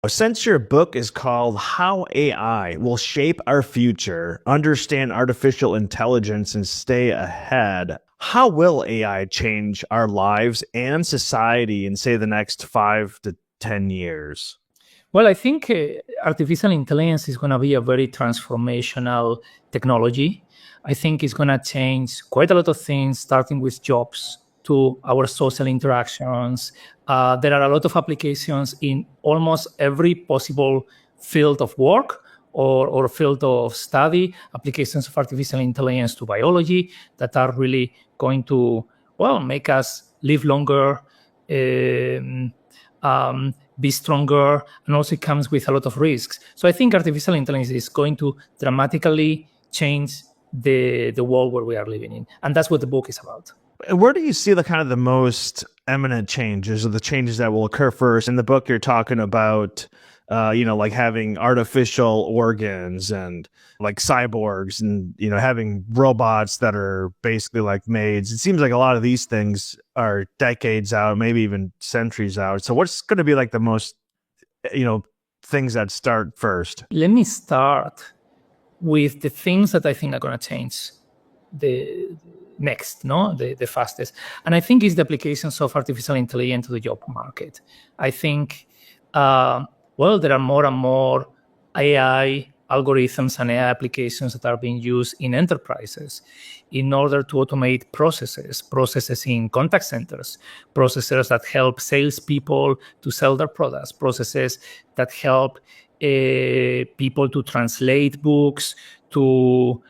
Since your book is called How AI Will Shape Our Future, Understand Artificial Intelligence and Stay Ahead, how will AI change our lives and society in, say, the next 5 to 10 years? Well, I think artificial intelligence is going to be a very transformational technology. I think it's going to change quite a lot of things, starting with jobs to our social interactions. There are a lot of applications in almost every possible field of work or field of study, applications of artificial intelligence to biology that are really going to, well, make us live longer, be stronger, and also it comes with a lot of risks. So I think artificial intelligence is going to dramatically change the world where we are living in. And that's what the book is about. Where do you see the most eminent changes, or the changes that will occur first? In the book, you're talking about, like having artificial organs and like cyborgs, and, having robots that are basically like maids. It seems like a lot of these things are decades out, maybe even centuries out. So what's going to be like the most, things that start first? Let me start with the things that I think are going to change the fastest. And I think it's the applications of artificial intelligence to the job market. I think, there are more and more AI algorithms and AI applications that are being used in enterprises in order to automate processes in contact centers, processes that help salespeople to sell their products, processes that help people to translate books, to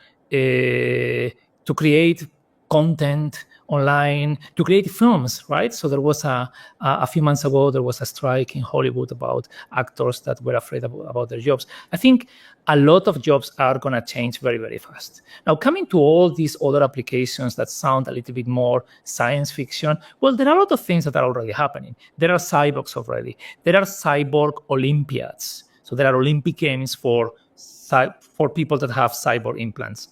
create content online, to create films, right? So there was a few months ago, there was a strike in Hollywood about actors that were afraid about their jobs. I think a lot of jobs are going to change very, very fast. Now, coming to all these other applications that sound a little bit more science fiction, well, there are a lot of things that are already happening. There are cyborgs already. There are cyborg Olympiads. So there are Olympic Games for people that have cyborg implants.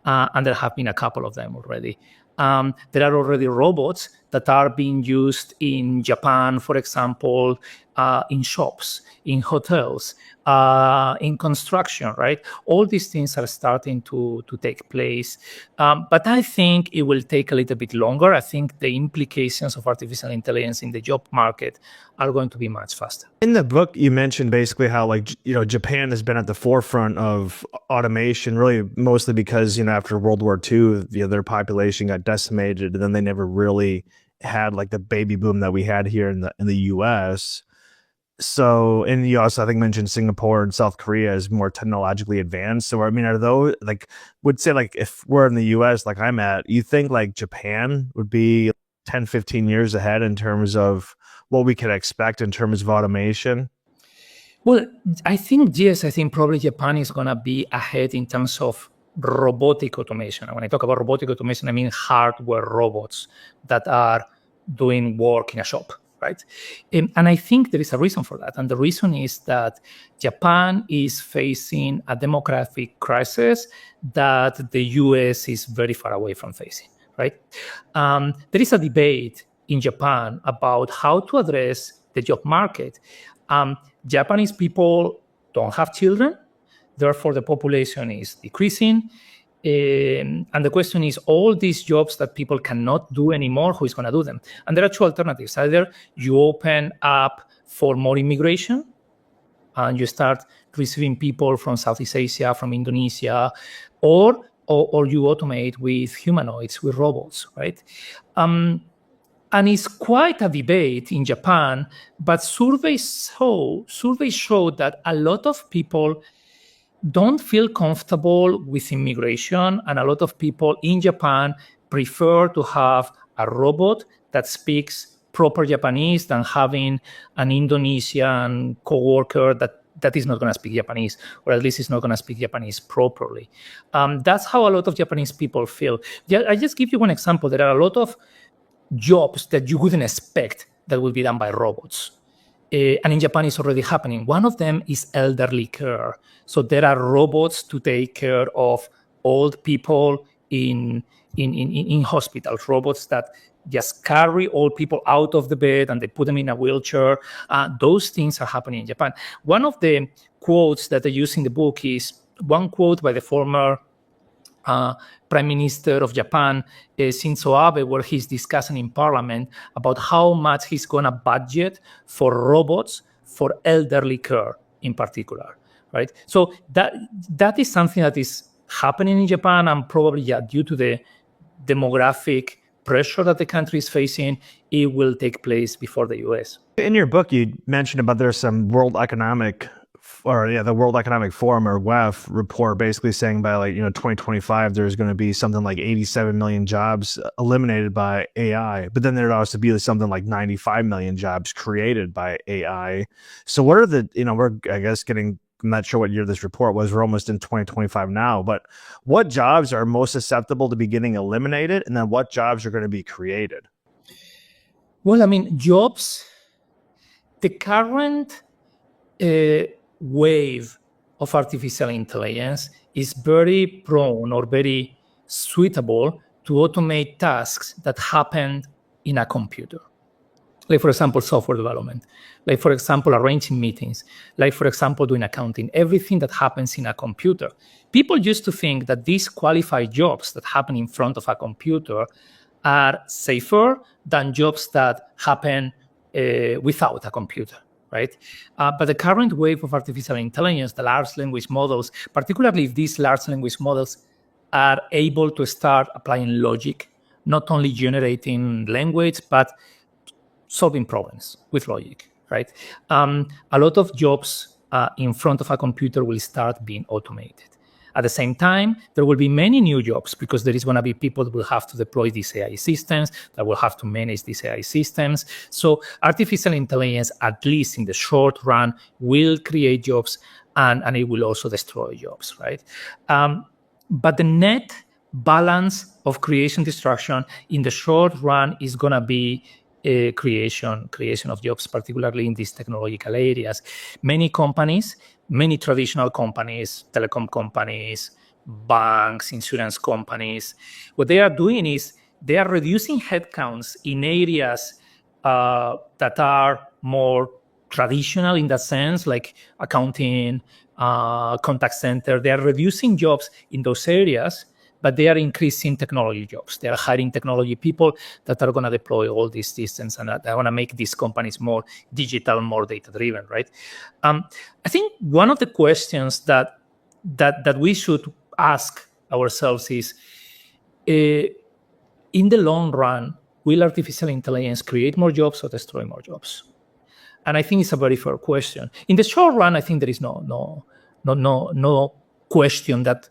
And there have been a couple of them already. There are already robots that are being used in Japan, for example, in shops, in hotels, in construction, right? All these things are starting to take place. But I think it will take a little bit longer. I think the implications of artificial intelligence in the job market are going to be much faster. In the book, you mentioned basically how, Japan has been at the forefront of automation, really mostly because, after World War II, their population got decimated, and then they never really had like the baby boom that we had here in the US. So, and you also, I think, mentioned Singapore and South Korea as more technologically advanced. So, I mean, are those would say if we're in the US, like I'm at, you think like Japan would be 10, 15 years ahead in terms of what we could expect in terms of automation? Well, I think, yes, I think probably Japan is going to be ahead in terms of robotic automation. And when I talk about robotic automation, I mean hardware robots that are doing work in a shop, right? And I think there is a reason for that. And the reason is that Japan is facing a demographic crisis that the US is very far away from facing, right? There is a debate in Japan about how to address the job market. Japanese people don't have children, therefore the population is decreasing. And the question is, all these jobs that people cannot do anymore, who is going to do them? And there are two alternatives. Either you open up for more immigration and you start receiving people from Southeast Asia, from Indonesia, or you automate with humanoids, with robots, right? And it's quite a debate in Japan, but surveys show that a lot of people don't feel comfortable with immigration, and a lot of people in Japan prefer to have a robot that speaks proper Japanese than having an Indonesian coworker that is not going to speak Japanese, or at least is not going to speak Japanese properly. That's how a lot of Japanese people feel. I just give you one example. There are a lot of jobs that you wouldn't expect that will be done by robots. And in Japan, it's already happening. One of them is elderly care. So there are robots to take care of old people in in hospitals, robots that just carry old people out of the bed and they put them in a wheelchair. Those things are happening in Japan. One of the quotes that I use in the book is one quote by the former Prime Minister of Japan, Shinzo Abe, where he's discussing in Parliament about how much he's going to budget for robots for elderly care in particular, right? So that is something that is happening in Japan, and probably due to the demographic pressure that the country is facing, it will take place before the US. In your book, you mentioned about there's some the World Economic Forum or WEF report basically saying by 2025 there's going to be something like 87 million jobs eliminated by AI, but then there'd also be something like 95 million jobs created by AI. So what are the we're I guess getting, I'm not sure what year this report was. We're almost in 2025 now, but what jobs are most susceptible to be getting eliminated, and then what jobs are going to be created? Well, I mean, jobs, the current wave of artificial intelligence is very prone or very suitable to automate tasks that happen in a computer. Like, for example, software development, like, for example, arranging meetings, like, for example, doing accounting, everything that happens in a computer. People used to think that these qualified jobs that happen in front of a computer are safer than jobs that happen without a computer, right? But the current wave of artificial intelligence, the large language models, particularly if these large language models are able to start applying logic, not only generating language, but solving problems with logic, right? A lot of jobs in front of a computer will start being automated. At the same time, there will be many new jobs because there is going to be people that will have to deploy these AI systems, that will have to manage these AI systems. So artificial intelligence, at least in the short run, will create jobs and it will also destroy jobs, right? But the net balance of creation-destruction in the short run is going to be creation of jobs, particularly in these technological areas. Many companies, many traditional companies, telecom companies, banks, insurance companies, what they are doing is they are reducing headcounts in areas that are more traditional in that sense, like accounting, contact center. They are reducing jobs in those areas, but they are increasing technology jobs. They are hiring technology people that are going to deploy all these systems, and they want to make these companies more digital, more data-driven, right? I think one of the questions that we should ask ourselves is, in the long run, will artificial intelligence create more jobs or destroy more jobs? And I think it's a very fair question. In the short run, I think there is no question that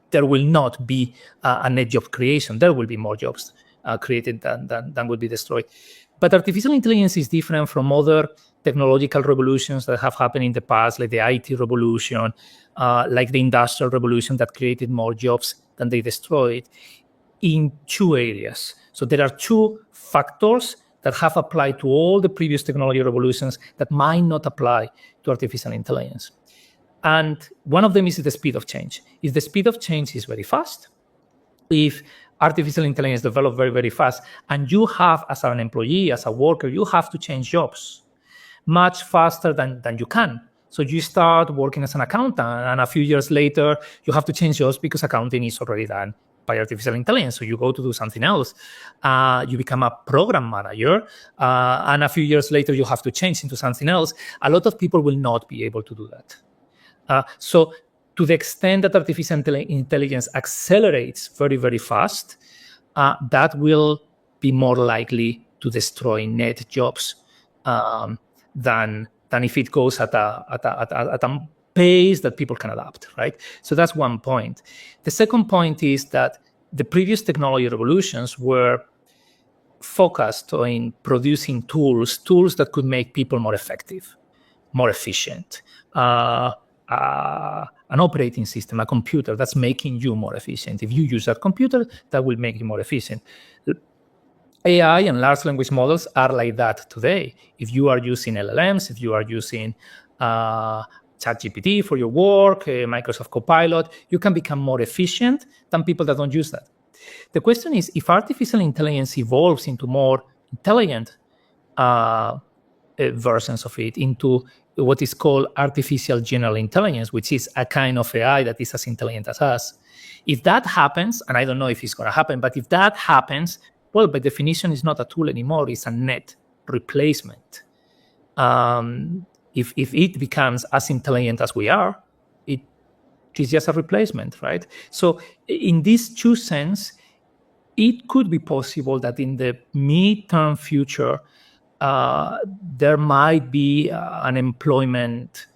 there will not be a net job creation. There will be more jobs created than will be destroyed. But artificial intelligence is different from other technological revolutions that have happened in the past, like the IT revolution, like the industrial revolution that created more jobs than they destroyed, in two areas. So there are two factors that have applied to all the previous technology revolutions that might not apply to artificial intelligence. And one of them is the speed of change. If the speed of change is very fast, if artificial intelligence develops very, very fast, and you have, as an employee, as a worker, you have to change jobs much faster than you can. So you start working as an accountant, and a few years later, you have to change jobs because accounting is already done by artificial intelligence. So you go to do something else. You become a program manager, and a few years later, you have to change into something else. A lot of people will not be able to do that. So to the extent that artificial intelligence accelerates very, very fast, that will be more likely to destroy net jobs than if it goes at a pace that people can adapt, right? So that's one point. The second point is that the previous technology revolutions were focused on producing tools that could make people more effective, more efficient. An operating system, a computer that's making you more efficient. If you use that computer, that will make you more efficient. AI and large language models are like that today. If you are using LLMs, if you are using ChatGPT for your work, Microsoft Copilot, you can become more efficient than people that don't use that. The question is, if artificial intelligence evolves into more intelligent versions of it, into what is called artificial general intelligence, which is a kind of AI that is as intelligent as us. If that happens, and I don't know if it's going to happen, but if that happens, well, by definition, it's not a tool anymore. It's a net replacement. If it becomes as intelligent as we are, it is just a replacement, right? So in this true sense, it could be possible that in the midterm future, there might be an employment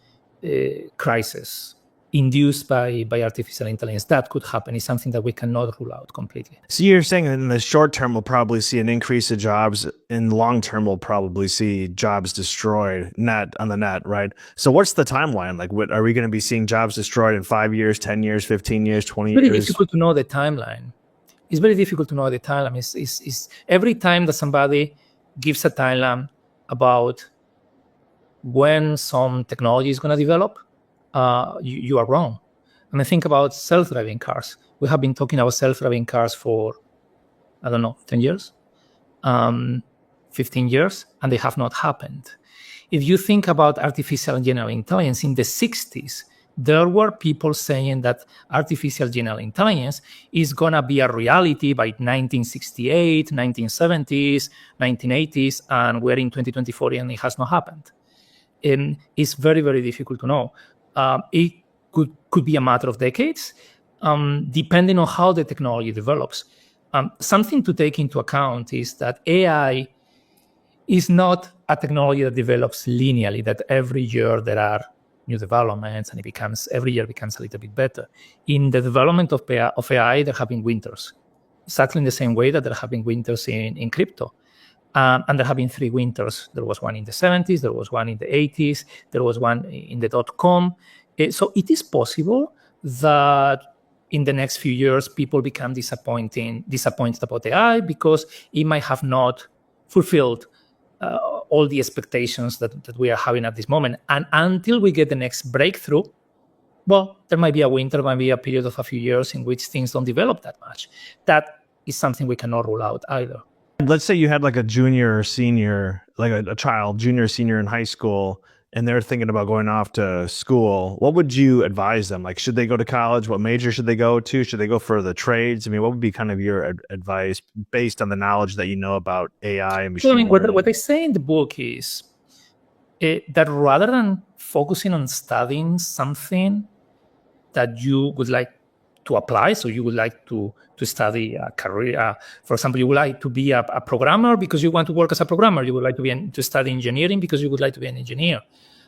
crisis induced by artificial intelligence. That could happen. It's something that we cannot rule out completely. So you're saying in the short term, we'll probably see an increase of jobs. In the long term, we'll probably see jobs destroyed on the net, right? So what's the timeline? Like, what are we going to be seeing jobs destroyed in 5 years, 10 years, 15 years, 20 years? It's very difficult to know the timeline. It's very difficult to know the timeline. It's every time that somebody gives a timeline about when some technology is going to develop, you are wrong. And I think about self-driving cars. We have been talking about self-driving cars for, 10 years, 15 years, and they have not happened. If you think about artificial general intelligence, in the 60s, there were people saying that artificial general intelligence is going to be a reality by 1968, 1970s, 1980s, and we're in 2024 and it has not happened. And it's very, very difficult to know. It could be a matter of decades, depending on how the technology develops. Something to take into account is that AI is not a technology that develops linearly, that every year there are new developments and every year becomes a little bit better. In the development of AI, there have been winters, exactly in the same way that there have been winters in crypto. And there have been 3 winters. There was one in the 70s, there was one in the 80s, there was one in the .com. So it is possible that in the next few years, people become disappointed about AI because it might have not fulfilled all the expectations that we are having at this moment. And until we get the next breakthrough, well, there might be a winter, might be a period of a few years in which things don't develop that much. That is something we cannot rule out either. Let's say you had like a junior or senior, like a child, junior, senior in high school, and they're thinking about going off to school. What would you advise them? Like, should they go to college? What major should they go to? Should they go for the trades? I mean, what would be kind of your advice based on the knowledge that you know about AI and machine learning? What I say in the book is that rather than focusing on studying something that you would like to apply, so you would like to study a career, for example, you would like to be a programmer because you want to work as a programmer. You would like to study engineering because you would like to be an engineer.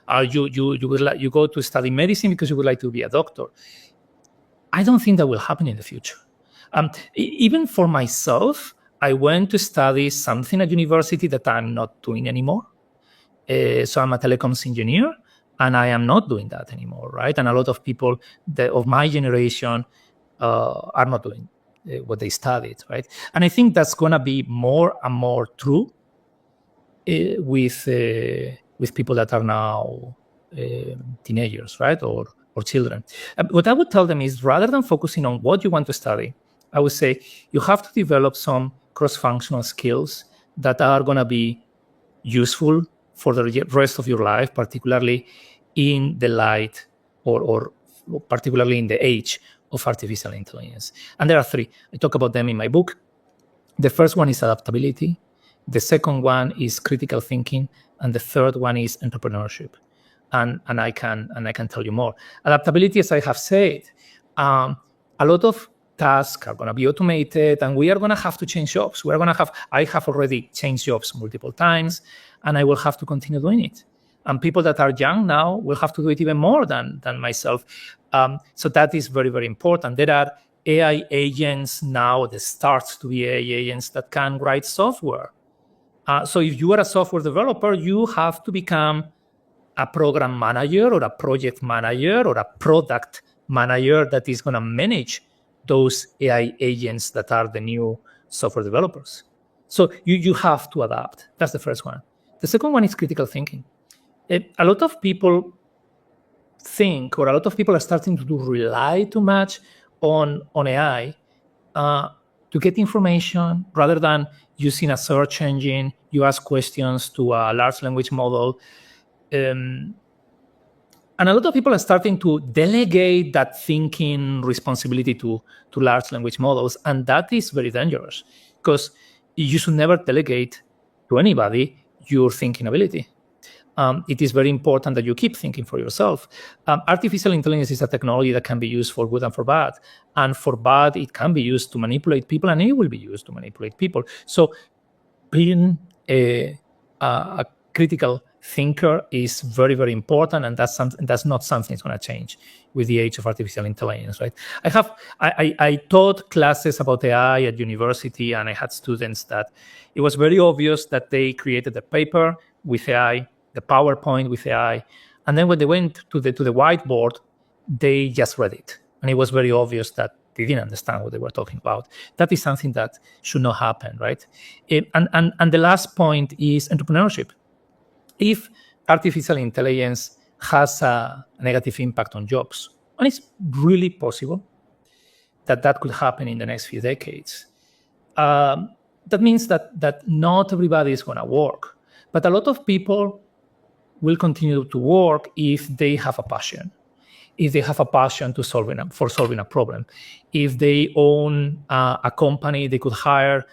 You go to study medicine because you would like to be a doctor. I don't think that will happen in the future. Even for myself, I went to study something at university that I'm not doing anymore. So I'm a telecoms engineer, and I am not doing that anymore, right? And a lot of people of my generation are not doing what they studied, right? And I think that's going to be more and more true with people that are now teenagers, right, or children. What I would tell them is, rather than focusing on what you want to study, I would say you have to develop some cross-functional skills that are going to be useful for the rest of your life, particularly in the light or particularly in the age of artificial intelligence. And there are 3. I talk about them in my book. The first one is adaptability. The second one is critical thinking. And the third one is entrepreneurship. And I can tell you more. Adaptability, as I have said, a lot of tasks are going to be automated, and we are going to have to change jobs. I have already changed jobs multiple times, and I will have to continue doing it. And people that are young now will have to do it even more than myself. So that is very, very important. There are AI agents now, there starts to be AI agents that can write software. So if you are a software developer, you have to become a program manager or a project manager or a product manager that is going to manage those AI agents that are the new software developers. So you have to adapt. That's the first one. The second one is critical thinking. A lot of people think, or a lot of people are starting to rely too much on AI, to get information rather than using a search engine. You ask questions to a large language model. And a lot of people are starting to delegate that thinking responsibility to large language models. And that is very dangerous because you should never delegate to anybody your thinking ability. It is very important that you keep thinking for yourself. Artificial intelligence is a technology that can be used for good and for bad. And for bad, it can be used to manipulate people, and it will be used to manipulate people. So being a critical thinker is very, very important, and that's not something that's going to change with the age of artificial intelligence, right? I taught classes about AI at university, and I had students that it was very obvious that they created a paper with AI, the PowerPoint with AI, and then when they went to the whiteboard, they just read it, and it was very obvious that they didn't understand what they were talking about. That is something that should not happen, right? And the last point is entrepreneurship. If artificial intelligence has a negative impact on jobs, and it's really possible that could happen in the next few decades, that means that not everybody is going to work, but a lot of people will continue to work if they have a passion. If they have a passion for solving a problem. If they own a company, they could hire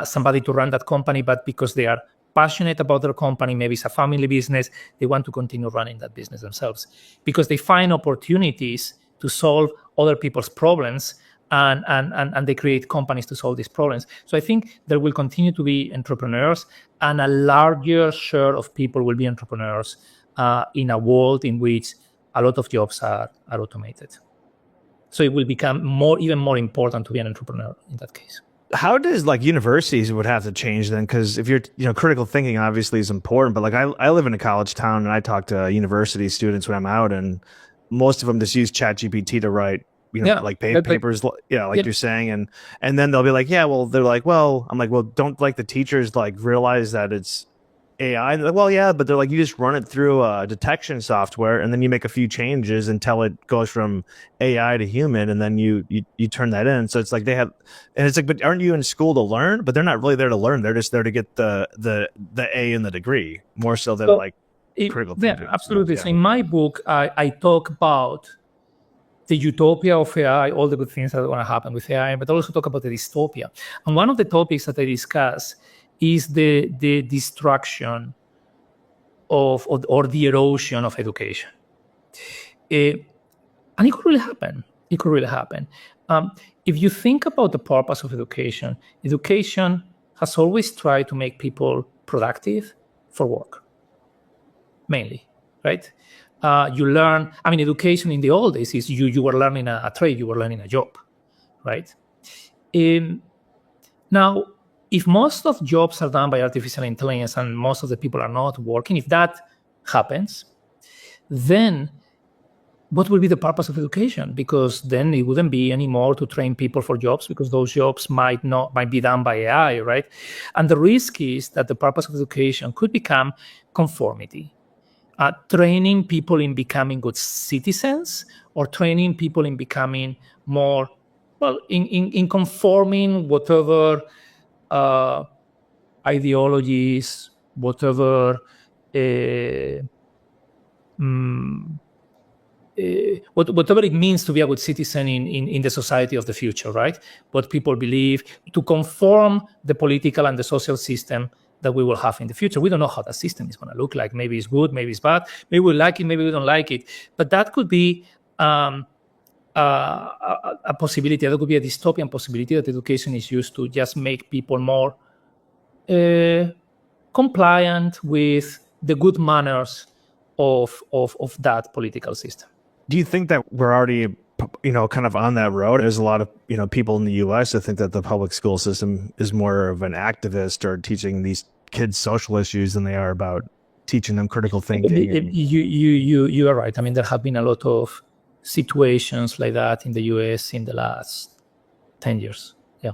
somebody to run that company, but because they are passionate about their company, maybe it's a family business, they want to continue running that business themselves because they find opportunities to solve other people's problems, and they create companies to solve these problems. So I think there will continue to be entrepreneurs, and a larger share of people will be entrepreneurs in a world in which a lot of jobs are automated. So it will become even more important to be an entrepreneur in that case. How does universities would have to change then? Because if you're, critical thinking obviously is important, but I live in a college town and I talk to university students when I'm out, and most of them just use ChatGPT to write, papers, you're saying, and then they'll be like, I'm like, well, don't the teachers realize that it's AI? And they're like, well, yeah, but they're like, you just run it through detection software, and then you make a few changes until it goes from AI to human, and then you turn that in. So it's like they have, and it's like, but aren't you in school to learn? But they're not really there to learn. They're just there to get the A in the degree, more so than critical thinking. Yeah, absolutely. So in my book, I talk about the utopia of AI, all the good things that are going to happen with AI, but I also talk about the dystopia. And one of the topics that I discuss is the destruction or the erosion of education. And it could really happen. If you think about the purpose of education, education has always tried to make people productive for work, mainly, right? You learn, education in the old days is you were learning a trade, you were learning a job, right? Now, if most of jobs are done by artificial intelligence and most of the people are not working, if that happens, then what will be the purpose of education? Because then it wouldn't be anymore to train people for jobs, because those jobs might be done by AI, right? And the risk is that the purpose of education could become conformity. Training people in becoming good citizens, or training people in becoming more, in conforming whatever ideologies, whatever whatever it means to be a good citizen in the society of the future, right? What people believe, to conform the political and the social system that we will have in the future. We don't know how that system is going to look like. Maybe it's good, maybe it's bad. Maybe we like it, maybe we don't like it. But that could be a possibility. That could be a dystopian possibility, that education is used to just make people more compliant with the good manners of that political system. Do you think that we're already, kind of on that road? There's a lot of, people in the U.S. that think that the public school system is more of an activist or teaching these kids social issues than they are about teaching them critical thinking. You are right. There have been a lot of situations like that in the U.S. in the last 10 years. Yeah.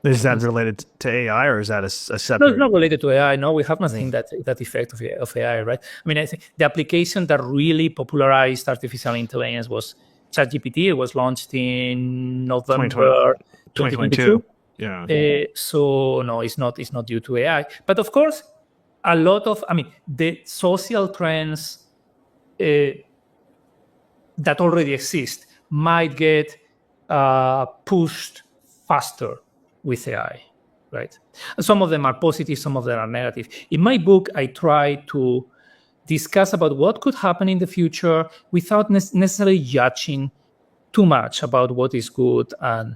Is that related to AI, or is that a separate? No, it's not related to AI. No, we have not seen that effect of AI, right? I think the application that really popularized artificial intelligence was ChatGPT. It was launched in November 2022. Yeah. So no, it's not due to AI. But of course, a lot of, the social trends that already exist might get pushed faster with AI, right? And some of them are positive, some of them are negative. In my book, I try to discuss about what could happen in the future without necessarily judging too much about what is good and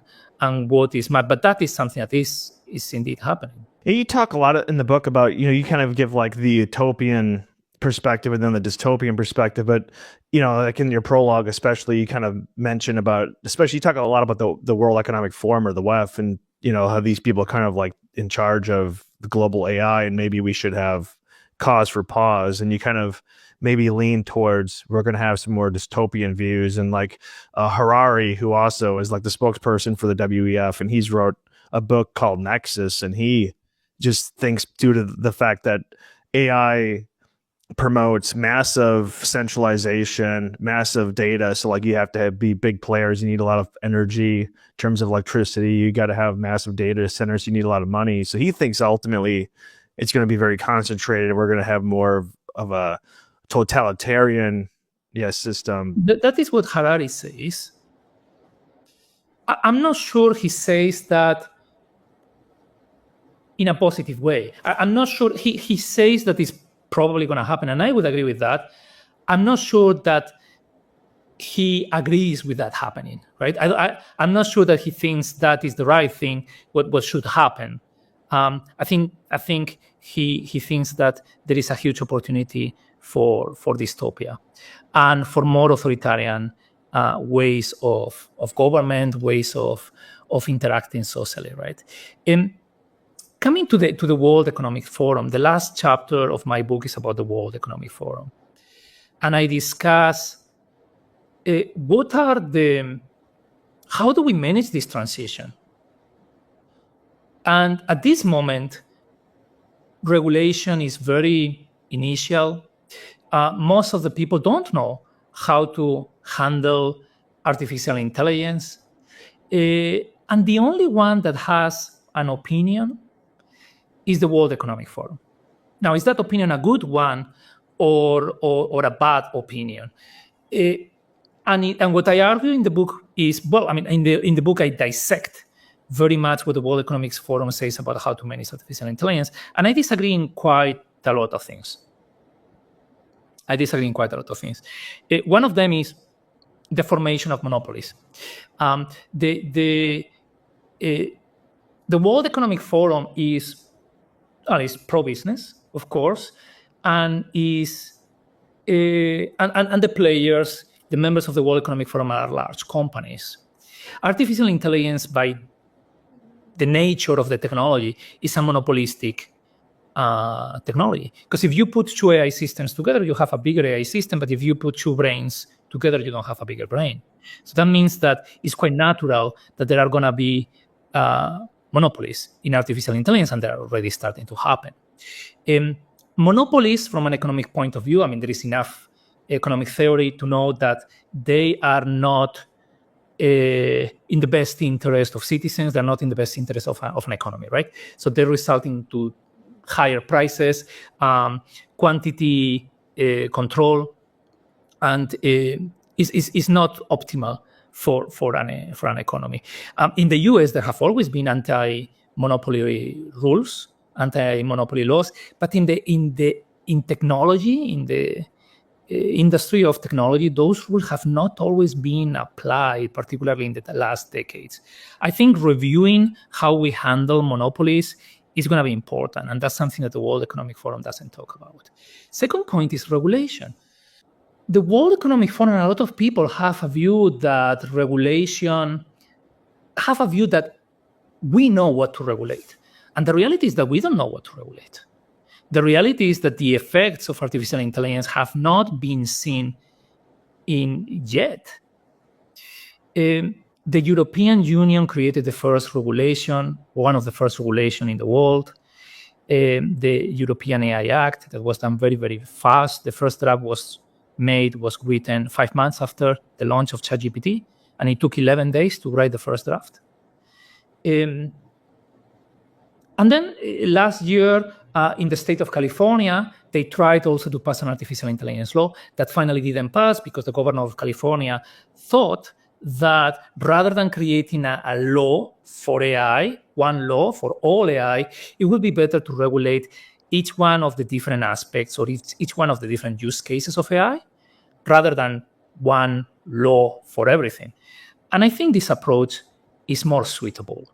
what is bad. But that is something that is indeed happening. Yeah, you talk a lot in the book about, you kind of give like the utopian perspective and then the dystopian perspective. But, like in your prologue, especially, you kind of mention about, especially you talk a lot about the World Economic Forum or the WEF, and, how these people are kind of like in charge of the global AI, and maybe we should have cause for pause. And you kind of maybe lean towards, we're going to have some more dystopian views. And like Harari, who also is like the spokesperson for the WEF, and he's wrote a book called Nexus, and he just thinks, due to the fact that AI promotes massive centralization, massive data. So like you have to be big players. You need a lot of energy in terms of electricity. You got to have massive data centers. You need a lot of money. So he thinks ultimately it's going to be very concentrated. We're going to have more of a totalitarian system. That is what Harari says. I'm not sure he says that in a positive way. I'm not sure. He says that it's probably going to happen, and I would agree with that. I'm not sure that he agrees with that happening, right? I'm not sure that he thinks that is the right thing, what should happen. I think he thinks that there is a huge opportunity for dystopia and for more authoritarian ways of government, ways of interacting socially, right? Coming to the World Economic Forum, the last chapter of my book is about the World Economic Forum, and I discuss how do we manage this transition? And at this moment, regulation is very initial. Most of the people don't know how to handle artificial intelligence. And the only one that has an opinion is the World Economic Forum. Now, is that opinion a good one or a bad opinion? And what I argue in the book is, in the book I dissect very much what the World Economic Forum says about how to manage artificial intelligence, and I disagree in quite a lot of things. One of them is the formation of monopolies. The World Economic Forum is pro-business, of course, and is and the players, the members of the World Economic Forum, are large companies. Artificial intelligence, by the nature of the technology, is a monopolistic technology. Because if you put two AI systems together, you have a bigger AI system, but if you put two brains together, you don't have a bigger brain. So that means that it's quite natural that there are going to be monopolies in artificial intelligence, and they're already starting to happen. Monopolies, from an economic point of view, there is enough economic theory to know that they are not in the best interest of citizens. They're not in the best interest of an economy, right? So they're resulting to higher prices, quantity control, and is not optimal for an economy. In the US, there have always been anti-monopoly rules, anti-monopoly laws, but in technology, in the industry of technology, those rules have not always been applied, particularly in the last decades. I think reviewing how we handle monopolies is going to be important, and that's something that the World Economic Forum doesn't talk about. Second point is regulation. The World Economic Forum and a lot of people have a view that we know what to regulate. And the reality is that we don't know what to regulate. The reality is that the effects of artificial intelligence have not been seen yet. The European Union created the first regulation, one of the first regulations in the world. The European AI Act, that was done very, very fast. The first draft was written 5 months after the launch of ChatGPT, and it took 11 days to write the first draft. And then last year, in the state of California, they tried also to pass an artificial intelligence law that finally didn't pass because the governor of California thought that rather than creating a law for AI, one law for all AI, it would be better to regulate each one of the different aspects or each one of the different use cases of AI rather than one law for everything. And I think this approach is more suitable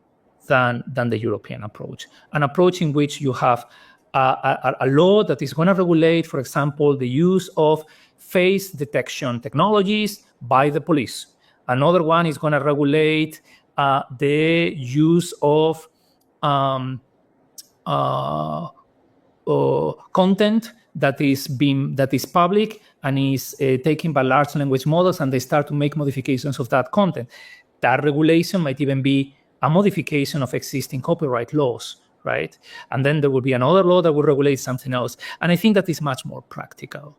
than the European approach, an approach in which you have a law that is going to regulate, for example, the use of face detection technologies by the police. Another one is going to regulate the use of content that is public and is taken by large language models, and they start to make modifications of that content. That regulation might even be a modification of existing copyright laws, right? And then there will be another law that will regulate something else. And I think that is much more practical.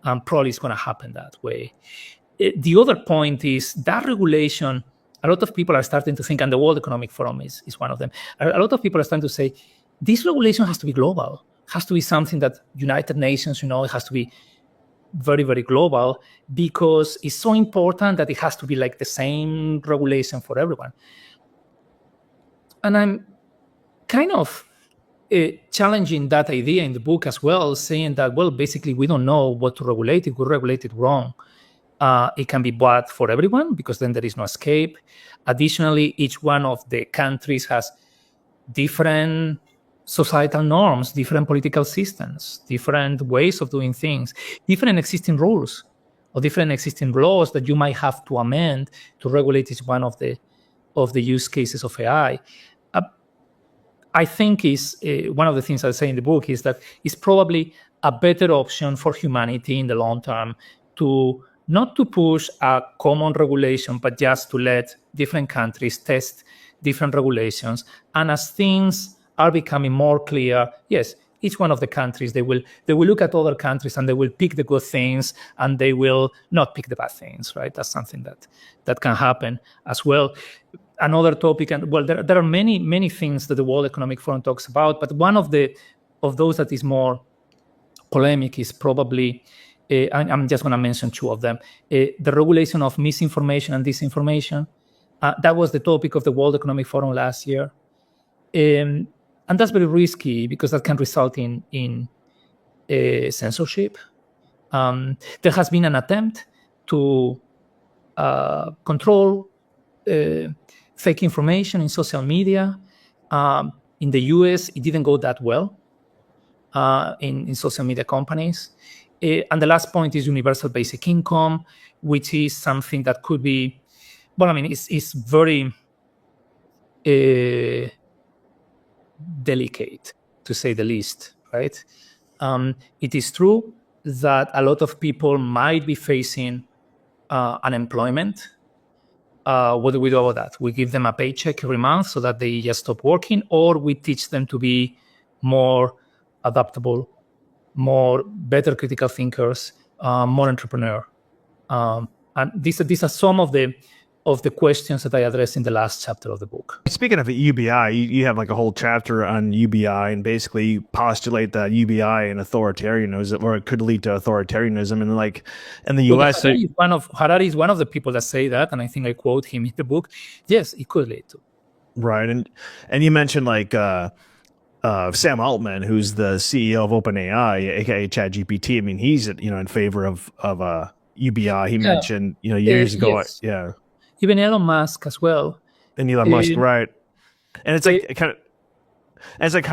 Probably it's going to happen that way. The other point is that regulation, a lot of people are starting to think, and the World Economic Forum is one of them, a lot of people are starting to say, this regulation has to be global, has to be something that United Nations, it has to be very, very global, because it's so important that it has to be like the same regulation for everyone. And I'm kind of challenging that idea in the book as well, saying that, well, basically we don't know what to regulate. If we regulate it wrong, it can be bad for everyone because then there is no escape. Additionally, each one of the countries has different societal norms, different political systems, different ways of doing things, different existing rules or different existing laws that you might have to amend to regulate each one of the use cases of AI. I think is one of the things I say in the book is that it's probably a better option for humanity in the long term to not to push a common regulation, but just to let different countries test different regulations. And as things are becoming more clear, yes, each one of the countries, they will look at other countries and they will pick the good things and they will not pick the bad things, right? That's something that can happen as well. Another topic, and well, there are many things that the World Economic Forum talks about, but one of those that is more polemic is probably, I'm just going to mention two of them, the regulation of misinformation and disinformation. That was the topic of the World Economic Forum last year. And that's very risky because that can result in censorship. There has been an attempt to control fake information in social media. In the US, it didn't go that well in social media companies. And the last point is universal basic income, which is something that could be, well, I mean, it's very delicate, to say the least, right? It is true that a lot of people might be facing unemployment. What do we do about that? We give them a paycheck every month so that they just stop working, or we teach them to be more adaptable, better critical thinkers, more entrepreneur. And these are some of the questions that I address in the last chapter of the book. Speaking of UBI, you have like a whole chapter on UBI, and basically you postulate that UBI and authoritarianism, or it could lead to authoritarianism, and like in the US. Harari is one of the people that say that, and I think I quote him in the book. Yes, it could lead to. Right, and you mentioned like Sam Altman, who's the CEO of OpenAI, aka ChatGPT. I mean, he's in favor of UBI. He mentioned years ago. Yes. Yeah. Even Elon Musk as well. And Elon Musk, right? And it's like kind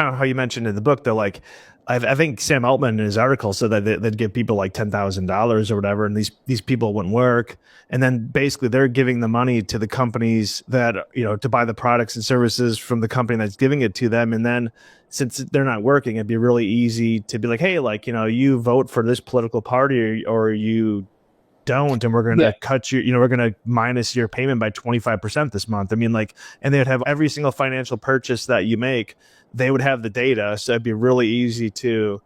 of how you mentioned in the book, though. Like, I think Sam Altman in his article said that they'd give people like $10,000 or whatever, and these people wouldn't work. And then basically they're giving the money to the companies that to buy the products and services from the company that's giving it to them. And then since they're not working, it'd be really easy to be like, hey, like you vote for this political party or you don't, and we're going to cut you, we're going to minus your payment by 25% this month. I mean, like, and they would have every single financial purchase that you make, they would have the data. So it'd be really easy to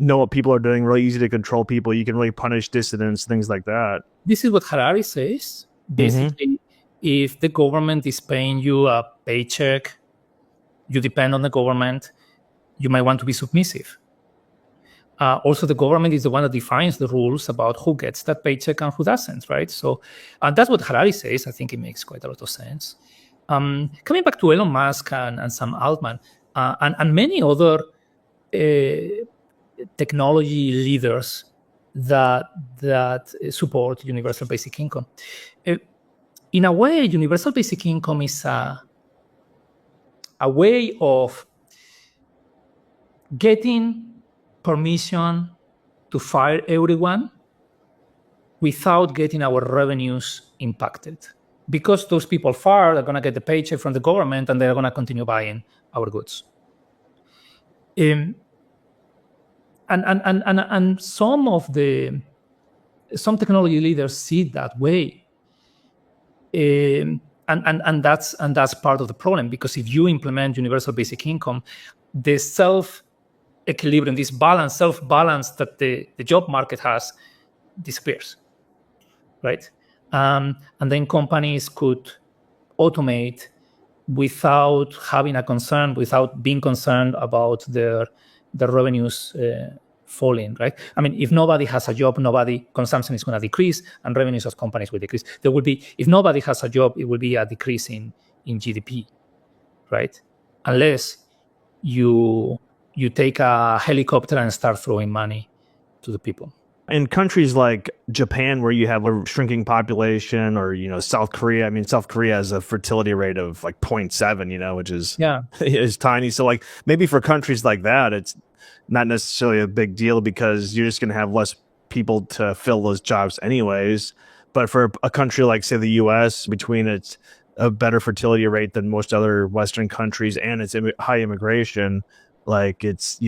know what people are doing, really easy to control people. You can really punish dissidents, things like that. This is what Harari says. Basically, if the government is paying you a paycheck you depend on the government, you might want to be submissive. Also, the government is the one that defines the rules about who gets that paycheck and who doesn't, right? So that's what Harari says. I think it makes quite a lot of sense. Coming back to Elon Musk and Sam Altman and many other technology leaders that support universal basic income. In a way, universal basic income is a way of getting permission to fire everyone without getting our revenues impacted. Because those people fired are going to get the paycheck from the government and they're going to continue buying our goods. And some technology leaders see it that way. And that's part of the problem, because if you implement universal basic income, the self-equilibrium, this self-balance that the job market has disappears, right? And then companies could automate without having a concern, without being concerned about their revenues falling, right? I mean, if nobody has a job, consumption is going to decrease and revenues of companies will decrease. There will be, if nobody has a job, it will be a decrease in GDP, right? Unless you take a helicopter and start throwing money to the people. In countries like Japan, where you have a shrinking population, or South Korea. I mean, South Korea has a fertility rate of like 0.7, which is is tiny. So like maybe for countries like that, it's not necessarily a big deal because you're just going to have less people to fill those jobs anyways. But for a country like, say, the U.S., between its a better fertility rate than most other Western countries and its high immigration, like it's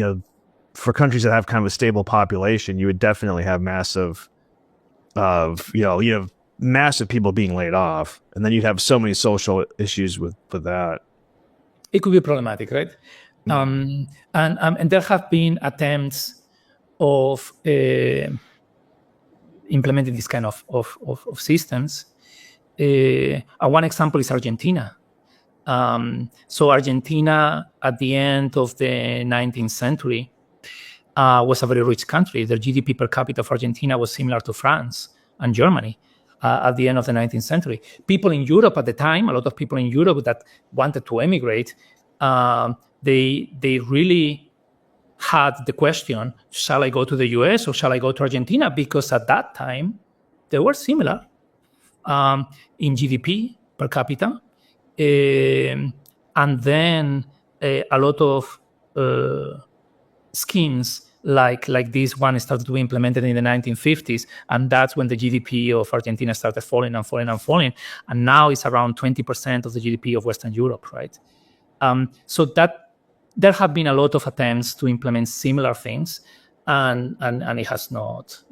for countries that have kind of a stable population, you would definitely have massive people being laid off, and then you'd have so many social issues with that. It could be problematic, right? And there have been attempts of implementing this kind of systems. One example is Argentina. So Argentina, at the end of the 19th century, was a very rich country. The GDP per capita of Argentina was similar to France and Germany at the end of the 19th century. People in Europe at the time, a lot of people in Europe that wanted to emigrate, they really had the question, shall I go to the US or shall I go to Argentina? Because at that time, they were similar in GDP per capita. And then a lot of schemes like this one started to be implemented in the 1950s, and that's when the GDP of Argentina started falling and falling and falling, and now it's around 20% of the GDP of Western Europe, right? So that there have been a lot of attempts to implement similar things, and it has not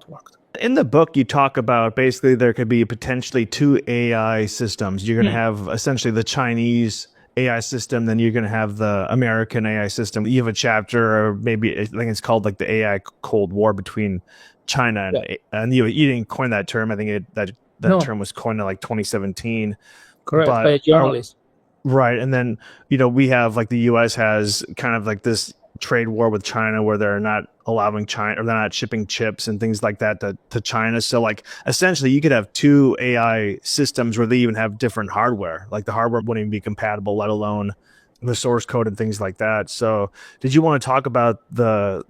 worked. In the book, you talk about basically there could be potentially two AI systems. You're going to have essentially the Chinese AI system, then you're going to have the American AI system. You have a chapter, or maybe I think it's called like the AI Cold War between China and you didn't coin that term. I think that term was coined in like 2017. Correct, by a journalist. Right. And then, we have like the US has kind of like this trade war with China where they're not allowing China, or they're not shipping chips and things like that to China. So like essentially you could have two AI systems where they even have different hardware. Like the hardware wouldn't even be compatible, let alone the source code and things like that. So did you want to talk about this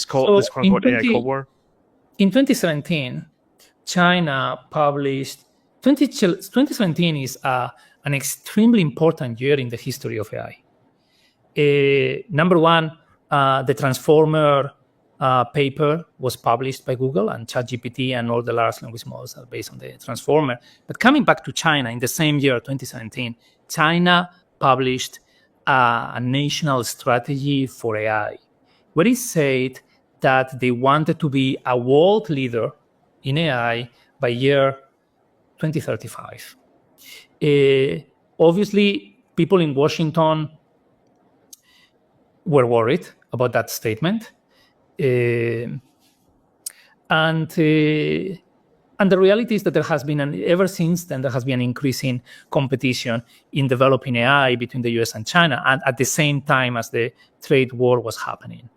quote unquote AI Cold War? In 2017, China published 2017 is an extremely important year in the history of AI. Number one, the Transformer paper was published by Google, and ChatGPT and all the large language models are based on the Transformer. But coming back to China, in the same year, 2017, China published a national strategy for AI, where it said that they wanted to be a world leader in AI by year 2035. Obviously, people in Washington were worried about that statement. And And the reality is that there has been, ever since then, there has been an increasing competition in developing AI between the US and China, and at the same time as the trade war was happening.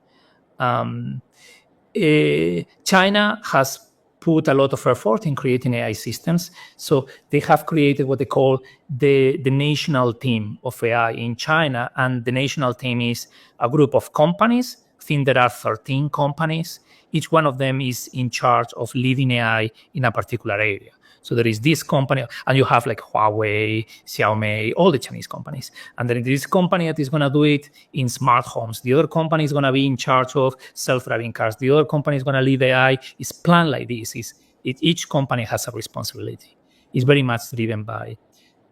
China has put a lot of effort in creating AI systems. So they have created what they call the national team of AI in China. And the national team is a group of companies. I think there are 13 companies. Each one of them is in charge of leading AI in a particular area. So there is this company, and you have like Huawei, Xiaomi, all the Chinese companies. And then there is this company that is going to do it in smart homes. The other company is going to be in charge of self-driving cars. The other company is going to lead AI. It's planned like this. Each company has a responsibility. It's very much driven by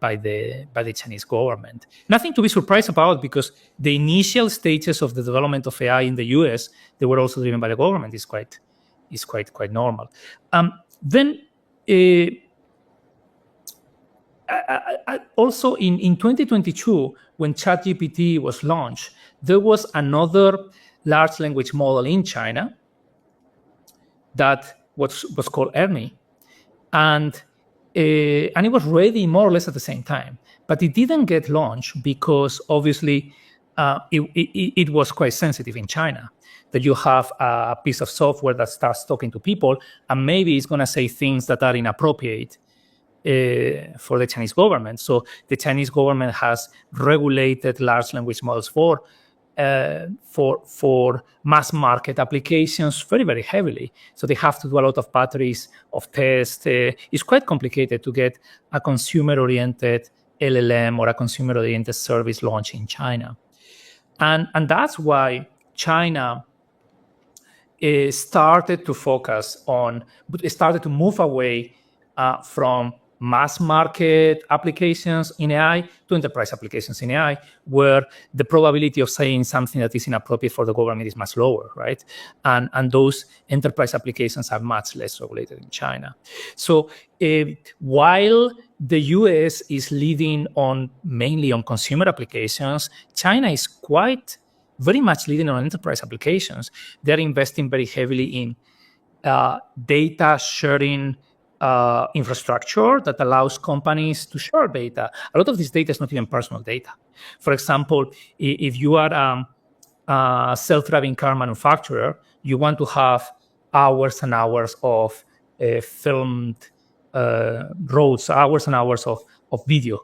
the Chinese government. Nothing to be surprised about, because the initial stages of the development of AI in the US, they were also driven by the government. It's quite normal. Then also in 2022, when ChatGPT was launched, there was another large language model in China that was called Ernie, and it was ready more or less at the same time, but it didn't get launched because obviously it was quite sensitive in China. That you have a piece of software that starts talking to people, and maybe it's going to say things that are inappropriate for the Chinese government. So the Chinese government has regulated large language models for mass market applications very, very heavily. So they have to do a lot of batteries of tests. It's quite complicated to get a consumer-oriented LLM or a consumer-oriented service launched in China. And that's why China started to move away from mass market applications in AI to enterprise applications in AI, where the probability of saying something that is inappropriate for the government is much lower, right? And those enterprise applications are much less regulated in China. So while the US is leading mainly on consumer applications, China is very much leading on enterprise applications. They're investing very heavily in data sharing infrastructure that allows companies to share data. A lot of this data is not even personal data. For example, if you are a self-driving car manufacturer, you want to have hours and hours of filmed roads, hours and hours of video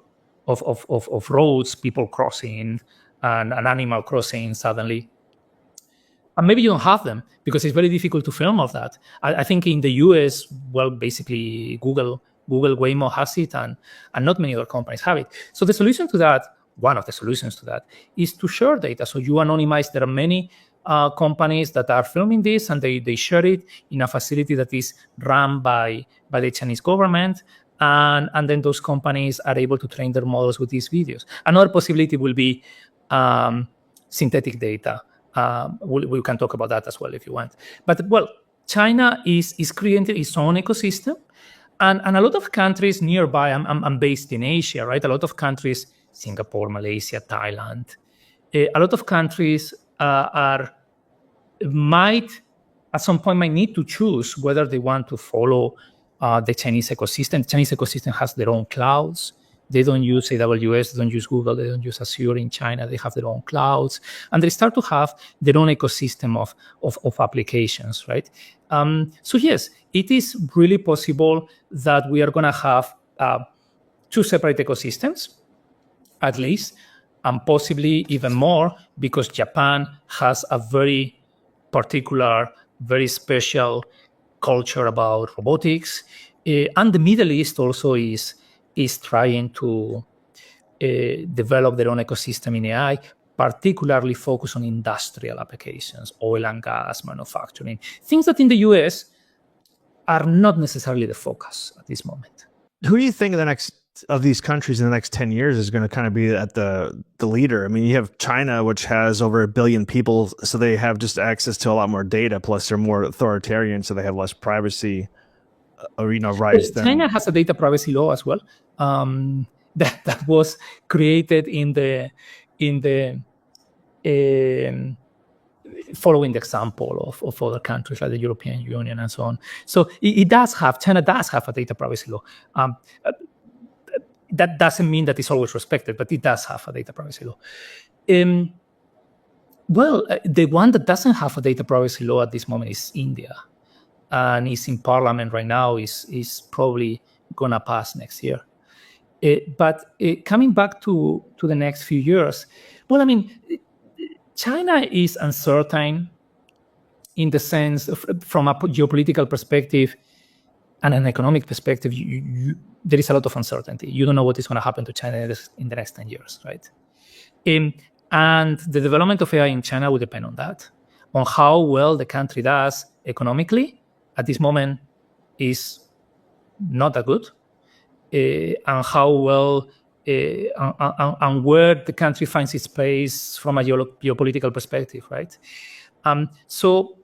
of roads, people crossing, and an animal crossing suddenly. And maybe you don't have them because it's very difficult to film all that. I think in the US, well, basically Google Waymo has it, and not many other companies have it. So the solution to that, one of the solutions to that, is to share data. So you anonymize. There are many companies that are filming this, and they share it in a facility that is run by the Chinese government. And then those companies are able to train their models with these videos. Another possibility will be synthetic data. We can talk about that as well if you want. But, well, China is creating its own ecosystem. And a lot of countries nearby, I'm based in Asia, right? A lot of countries, Singapore, Malaysia, Thailand, a lot of countries might at some point need to choose whether they want to follow the Chinese ecosystem. The Chinese ecosystem has their own clouds. They don't use AWS, they don't use Google, they don't use Azure in China. They have their own clouds, and they start to have their own ecosystem of applications, right? So yes, it is really possible that we are going to have two separate ecosystems, at least, and possibly even more, because Japan has a very particular, very special culture about robotics, and the Middle East also is trying to develop their own ecosystem in AI, particularly focus on industrial applications, oil and gas, manufacturing, things that in the US are not necessarily the focus at this moment. Who do you think of these countries in the next 10 years is going to kind of be at the leader? I mean, you have China, which has over 1 billion people, so they have just access to a lot more data, plus they're more authoritarian, so they have less privacy rights. China has a data privacy law as well. That was created in the following the example of other countries like the European Union and so on. So China does have a data privacy law. That doesn't mean that it's always respected, but it does have a data privacy law. The one that doesn't have a data privacy law at this moment is India, and is in parliament right now, is probably gonna pass next year. But coming back to the next few years, China is uncertain in the sense of, from a geopolitical perspective and an economic perspective, there is a lot of uncertainty. You don't know what is going to happen to China in the next 10 years, right? And the development of AI in China will depend on that, on how well the country does economically. At this moment, is not that good, and how well and where the country finds its place from a geopolitical perspective, right? So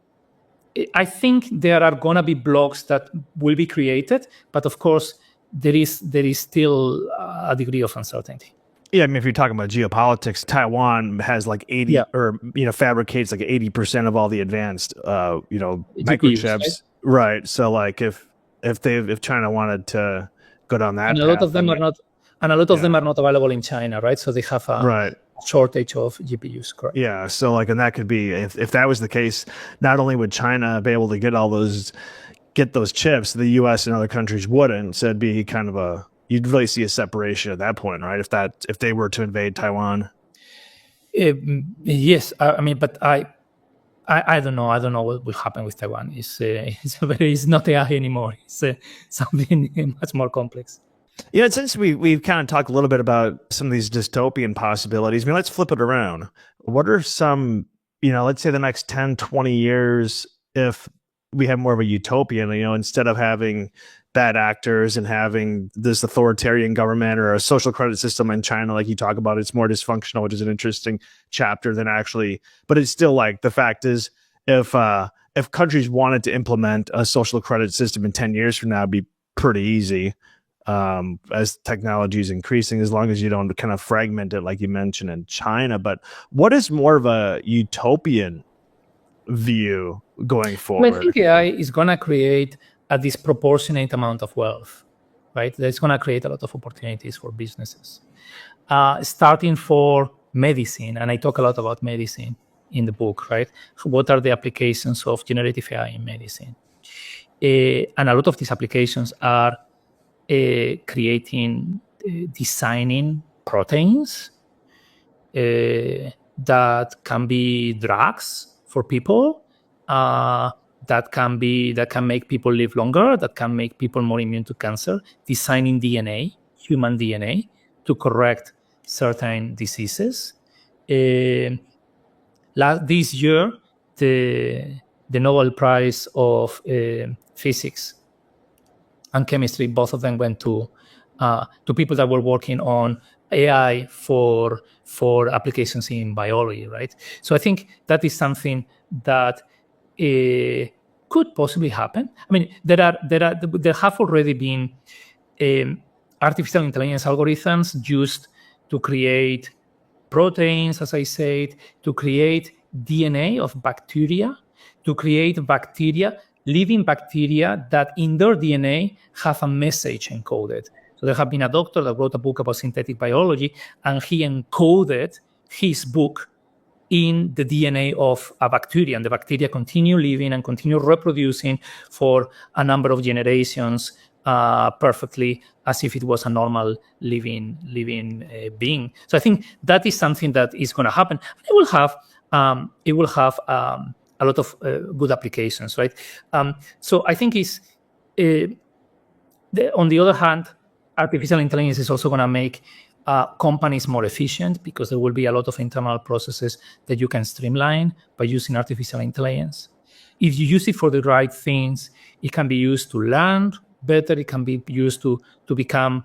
I think there are going to be blocks that will be created, but of course, there is still a degree of uncertainty. Yeah, I mean, if you're talking about geopolitics, Taiwan has like 80 or, fabricates like 80% of all the advanced, microchips. Right. So like if China wanted to go down that path, a lot of them are not, and a lot of them are not available in China, right? So they have a shortage of GPUs, correct? Yeah. So like, and that could be, if that was the case, not only would China be able to get those chips, the US and other countries wouldn't. So it'd be kind of you'd really see a separation at that point, right? If they were to invade Taiwan. Yes. But I don't know. I don't know what will happen with Taiwan. It's not AI anymore. It's something much more complex. Yeah, since we've kind of talked a little bit about some of these dystopian possibilities, let's flip it around. What are some, let's say the next 10, 20 years, if we have more of a utopian, instead of having bad actors and having this authoritarian government or a social credit system in China, like you talk about, it's more dysfunctional, which is an interesting chapter than actually, but it's still like, the fact is, if countries wanted to implement a social credit system in 10 years from now, it'd be pretty easy. As technology is increasing, as long as you don't kind of fragment it like you mentioned in China. But what is more of a utopian view going forward? I think AI is going to create a disproportionate amount of wealth, right? That's going to create a lot of opportunities for businesses, starting for medicine. And I talk a lot about medicine in the book, right? What are the applications of generative AI in medicine? And a lot of these applications are designing proteins that can be drugs for people, that can make people live longer, that can make people more immune to cancer, designing DNA, human DNA, to correct certain diseases. This year, the Nobel Prize of Physics and Chemistry, both of them went to people that were working on AI for applications in biology, right? So I think that is something that could possibly happen. There have already been artificial intelligence algorithms used to create proteins, as I said, to create DNA of bacteria, to create living bacteria that in their DNA have a message encoded. So there have been a doctor that wrote a book about synthetic biology, and he encoded his book in the DNA of a bacteria, and the bacteria continue living and continue reproducing for a number of generations perfectly, as if it was a normal living being. So I think that is something that is going to happen. It will have a lot of good applications, right? So I think on the other hand, artificial intelligence is also going to make companies more efficient, because there will be a lot of internal processes that you can streamline by using artificial intelligence. If you use it for the right things, it can be used to learn better. It can be used to become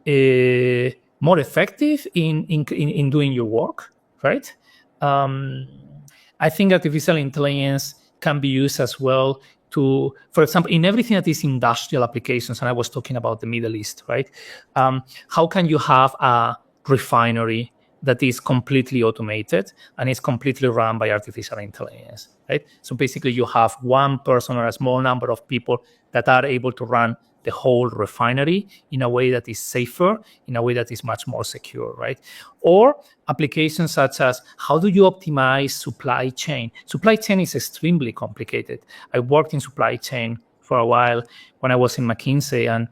more effective in doing your work, right? I think artificial intelligence can be used as well to, for example, in everything that is industrial applications, and I was talking about the Middle East, right? How can you have a refinery that is completely automated and is completely run by artificial intelligence, right? So basically you have one person or a small number of people that are able to run the whole refinery in a way that is safer, in a way that is much more secure, right? Or applications such as how do you optimize supply chain? Supply chain is extremely complicated. I worked in supply chain for a while when I was in McKinsey, and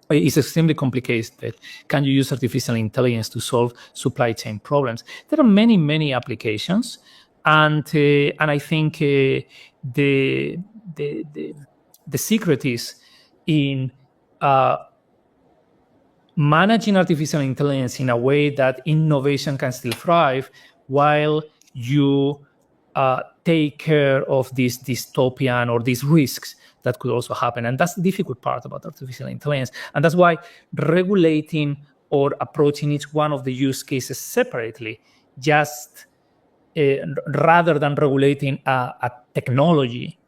it's extremely complicated. Can you use artificial intelligence to solve supply chain problems? There are many, many applications, and I think the secret is in managing artificial intelligence in a way that innovation can still thrive while you take care of this dystopian or these risks that could also happen. And that's the difficult part about artificial intelligence. And that's why regulating or approaching each one of the use cases separately, just rather than regulating a technology,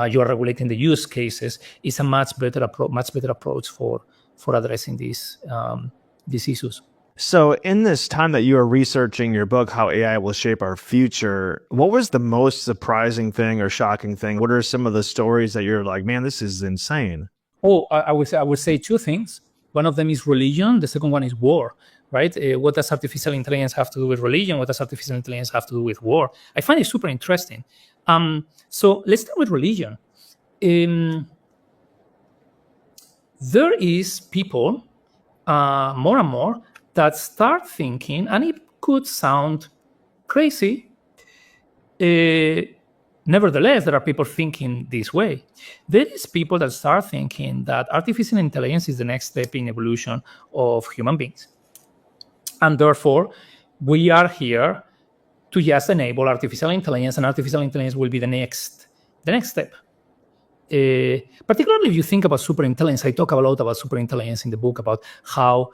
you are regulating the use cases, is a much better approach for addressing these issues. So in this time that you are researching your book, How AI Will Shape Our Future, what was the most surprising thing or shocking thing? What are some of the stories that you're like, man, this is insane? Oh, I would say two things. One of them is religion. The second one is war, right? What does artificial intelligence have to do with religion? What does artificial intelligence have to do with war? I find it super interesting. So let's start with religion. There is people, more and more, that start thinking, and it could sound crazy. Nevertheless, there are people thinking this way. There is people that start thinking that artificial intelligence is the next step in evolution of human beings. And therefore, we are here to just enable artificial intelligence, and artificial intelligence will be the next step. Particularly if you think about superintelligence, I talk a lot about superintelligence in the book, about how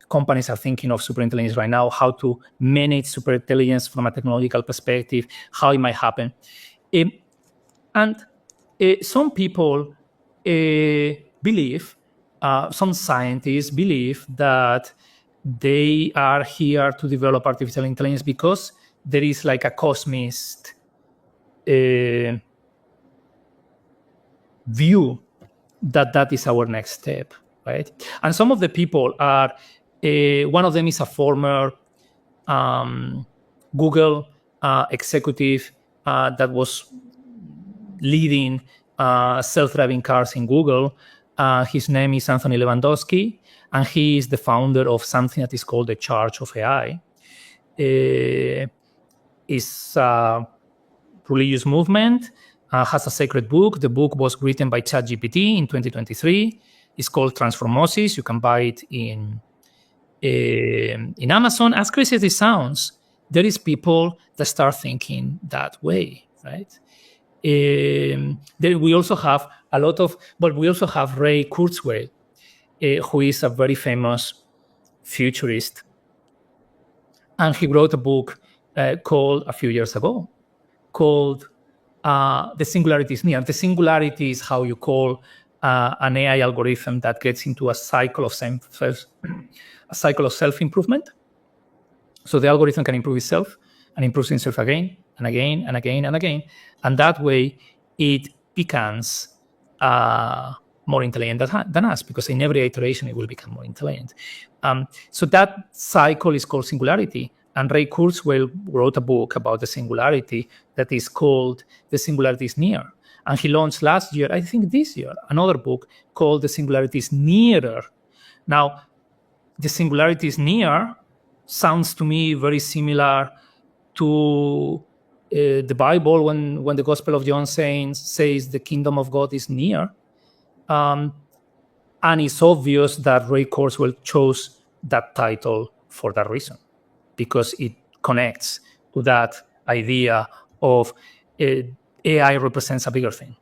companies are thinking of superintelligence right now, how to manage superintelligence from a technological perspective, how it might happen. And some people believe, some scientists believe that they are here to develop artificial intelligence because there is like a cosmist view that is our next step, right? And some of the people are, one of them is a former Google executive that was leading self-driving cars in Google. His name is Anthony Lewandowski, and he is the founder of something that is called the Church of AI. It's a religious movement, has a sacred book. The book was written by ChatGPT in 2023. It's called Transformative. You can buy it in Amazon. As crazy as it sounds, there is people that start thinking that way, right? Then we also have we also have Ray Kurzweil, who is a very famous futurist, and he wrote a book called a few years ago called "The Singularity is Near." The singularity is how you call an AI algorithm that gets into a cycle of self-improvement. So the algorithm can improve itself and improves itself again and again and again and again. And that way it becomes more intelligent than us, because in every iteration it will become more intelligent. So that cycle is called singularity. And Ray Kurzweil wrote a book about the singularity that is called The Singularity is Near. And he launched last year, I think this year, another book called The Singularity is Nearer. Now, the singularity is near sounds to me very similar to the Bible when the Gospel of John says the kingdom of God is near. And it's obvious that Ray Kurzweil chose that title for that reason, because it connects to that idea of AI represents a bigger thing.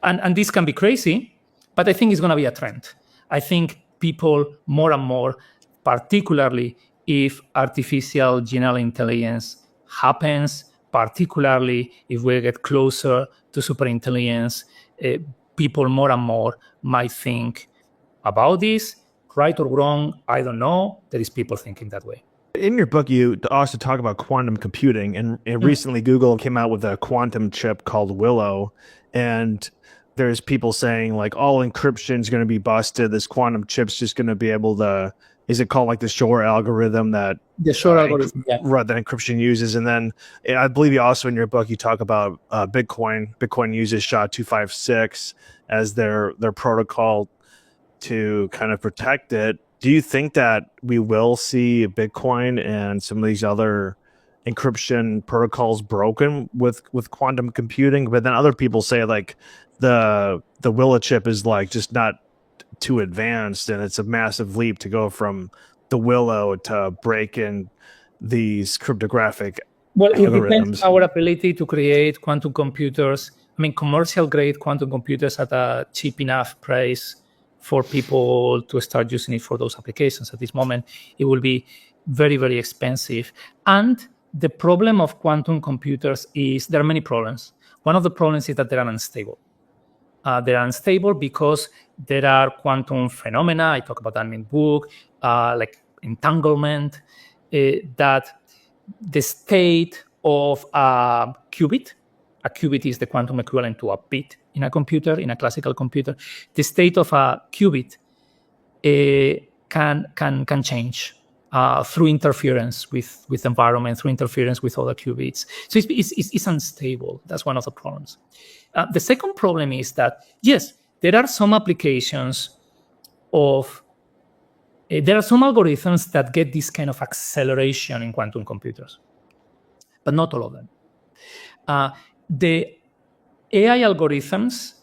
And this can be crazy, but I think it's going to be a trend. I think people more and more, particularly if artificial general intelligence happens, particularly if we get closer to superintelligence, people more and more might think about this, right or wrong, I don't know. There is people thinking that way. In your book, you also talk about quantum computing, and recently Google came out with a quantum chip called Willow, and there's people saying like all encryption is going to be busted. This quantum chip's just going to be able to, is it called like the Shor algorithm that The Shor algorithm, yeah. Right, that encryption uses? And then I believe you also in your book you talk about Bitcoin. Bitcoin uses SHA-256 as their protocol to kind of protect it. Do you think that we will see Bitcoin and some of these other encryption protocols broken with quantum computing? But then other people say like the Willow chip is like just not too advanced, and it's a massive leap to go from the Willow to break in these cryptographic Well, it algorithms. depends our ability to create quantum computers. I mean, commercial grade quantum computers at a cheap enough price for people to start using it for those applications. At this moment, it will be very, very expensive. And the problem of quantum computers is there are many problems. One of the problems is that they are unstable. They are unstable because there are quantum phenomena. I talk about that in the book, like entanglement, that the state of a qubit is the quantum equivalent to a bit in a computer, in a classical computer. The state of a qubit can change through interference with environment, through interference with other qubits. So it's unstable. That's one of the problems. The second problem is that, yes, there are some applications of there are some algorithms that get this kind of acceleration in quantum computers, but not all of them. The AI algorithms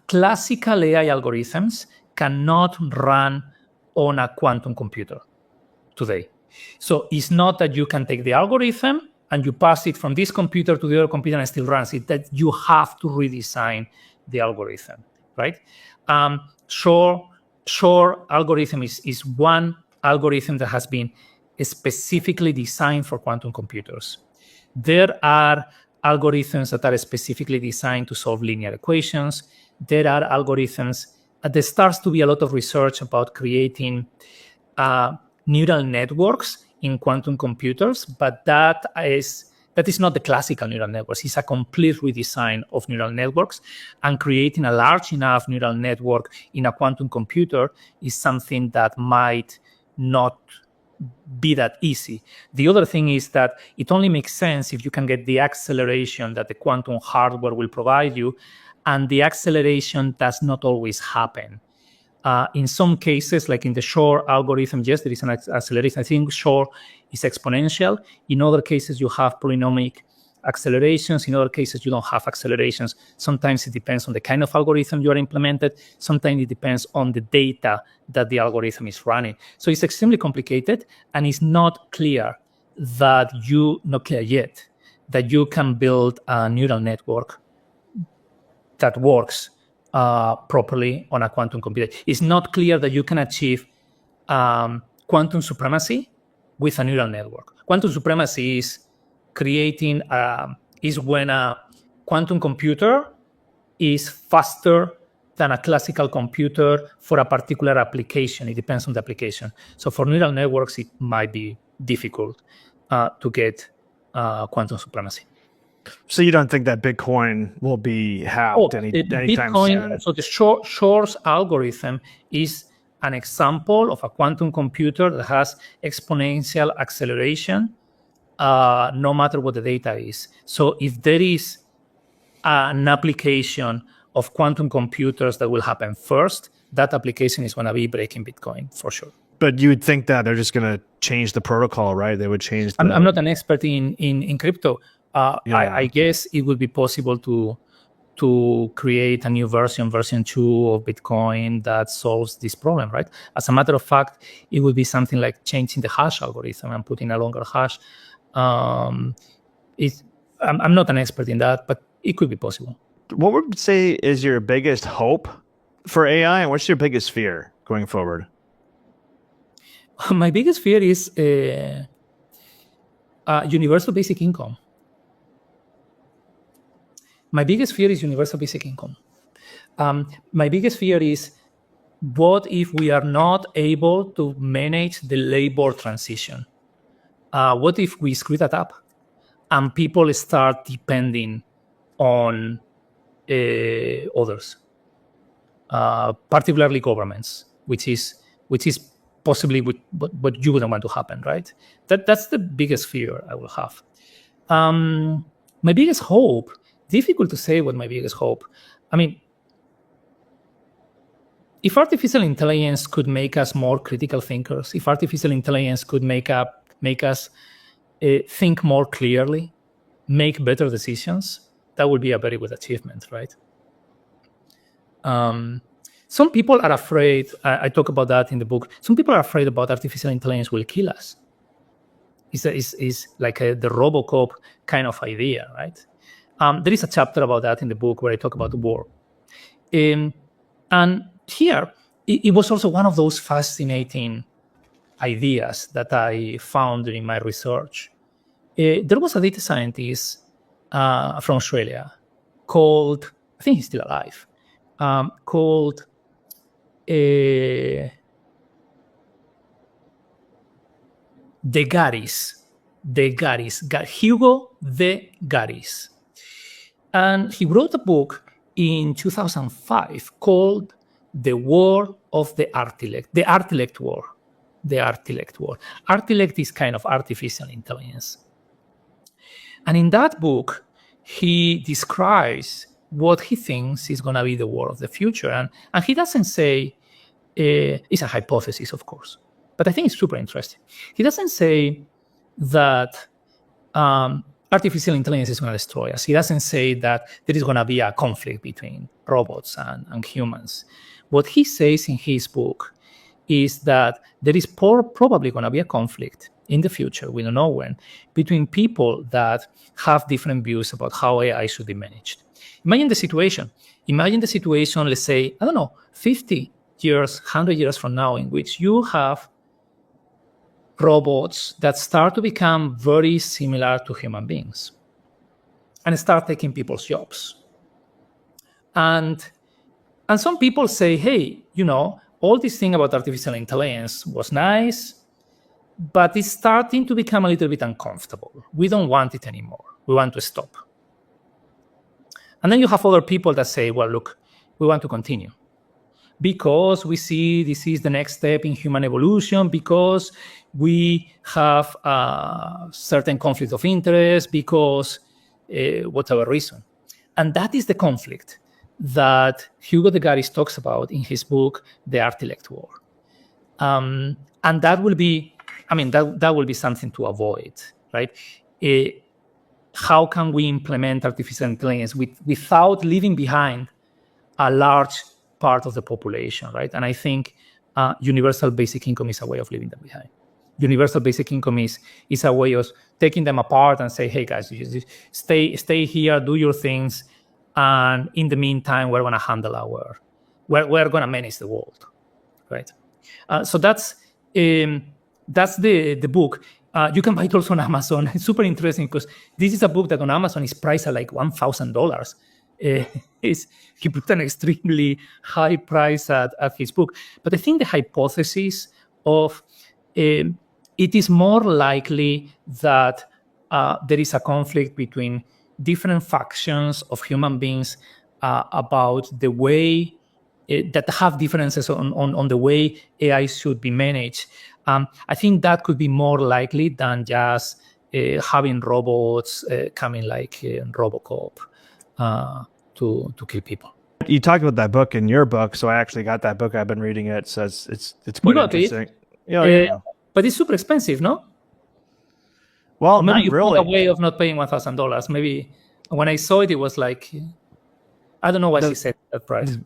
classical AI algorithms cannot run on a quantum computer today. So it's not that you can take the algorithm and you pass it from this computer to the other computer and it still runs it, that you have to redesign the algorithm, right? Shor algorithm is one algorithm that has been specifically designed for quantum computers. There are algorithms that are specifically designed to solve linear equations. There are algorithms, there starts to be a lot of research about creating neural networks in quantum computers, but that is not the classical neural networks. It's a complete redesign of neural networks, and creating a large enough neural network in a quantum computer is something that might not be that easy. The other thing is that it only makes sense if you can get the acceleration that the quantum hardware will provide you, and the acceleration does not always happen. In some cases, like in the Shor algorithm, yes, there is an acceleration. I think Shor is exponential. In other cases, you have polynomial accelerations. In other cases, you don't have accelerations. Sometimes it depends on the kind of algorithm you are implemented. Sometimes it depends on the data that the algorithm is running. So it's extremely complicated, and it's not clear that not clear yet, that you can build a neural network that works properly on a quantum computer. It's not clear that you can achieve quantum supremacy with a neural network. Quantum supremacy is creating is when a quantum computer is faster than a classical computer for a particular application. It depends on the application. So for neural networks, it might be difficult to get quantum supremacy. So you don't think that Bitcoin will be hacked anytime soon? So the Shor's algorithm is an example of a quantum computer that has exponential acceleration, no matter what the data is. So if there is an application of quantum computers that will happen first, that application is going to be breaking Bitcoin for sure. But you would think that they're just going to change the protocol, right? They would change. I'm not an expert in crypto. I guess it would be possible to create a new version 2 of Bitcoin that solves this problem, right? As a matter of fact, it would be something like changing the hash algorithm and putting a longer hash. I'm not an expert in that, but it could be possible. What would you say is your biggest hope for AI, and what's your biggest fear going forward? My biggest fear is universal basic income. My biggest fear is universal basic income. My biggest fear is what if we are not able to manage the labor transition? What if we screw that up and people start depending on others, particularly governments, which is possibly what you wouldn't want to happen, right? That's the biggest fear I will have. My biggest hope, difficult to say what my biggest hope. I mean, if artificial intelligence could make us more critical thinkers, if artificial intelligence could make us think more clearly, make better decisions, that would be a very good achievement, right? Some people are afraid, I talk about that in the book, some people are afraid about artificial intelligence will kill us. It's like the Robocop kind of idea, right? There is a chapter about that in the book where I talk about the war. And here, it was also one of those fascinating ideas that I found during my research. There was a data scientist from Australia called, I think he's still alive, called De Garis, Hugo De Garis. And he wrote a book in 2005 called The War of the Artilect, the Artilect War. The Artilect War. Artilect is kind of artificial intelligence. And in that book, he describes what he thinks is going to be the war of the future. And he doesn't say, it's a hypothesis, of course, but I think it's super interesting. He doesn't say that artificial intelligence is going to destroy us. He doesn't say that there is going to be a conflict between robots and humans. What he says in his book is that there is probably going to be a conflict in the future, we don't know when, between people that have different views about how AI should be managed. Imagine the situation, let's say, I don't know, 50 years, 100 years from now, in which you have robots that start to become very similar to human beings and start taking people's jobs. And some people say, hey, all this thing about artificial intelligence was nice, but it's starting to become a little bit uncomfortable. We don't want it anymore. We want to stop. And then you have other people that say, well, look, we want to continue because we see this is the next step in human evolution, because we have a certain conflict of interest, because whatever reason. And that is the conflict that Hugo de Garis talks about in his book, The Artilect War. And that will be, that will be something to avoid, right? How can we implement artificial intelligence without leaving behind a large part of the population, right? And I think universal basic income is a way of leaving them behind. Universal basic income is a way of taking them apart and say, hey guys, you stay here, do your things, and in the meantime, we're going to handle we're going to manage the world, right? So that's the book. You can buy it also on Amazon. It's super interesting because this is a book that on Amazon is priced at like $1,000. He put an extremely high price at his book. But I think the hypothesis of it is more likely that there is a conflict between different factions of human beings about the way that have differences on the way AI should be managed. I think that could be more likely than just having robots coming like Robocop to kill people. You talked about that book in your book, so I actually got that book. I've been reading it, so it's quite interesting. Yeah. But it's super expensive, no? Well, maybe not really. A way of not paying $1,000. Maybe when I saw it, it was like, I don't know why she said that price.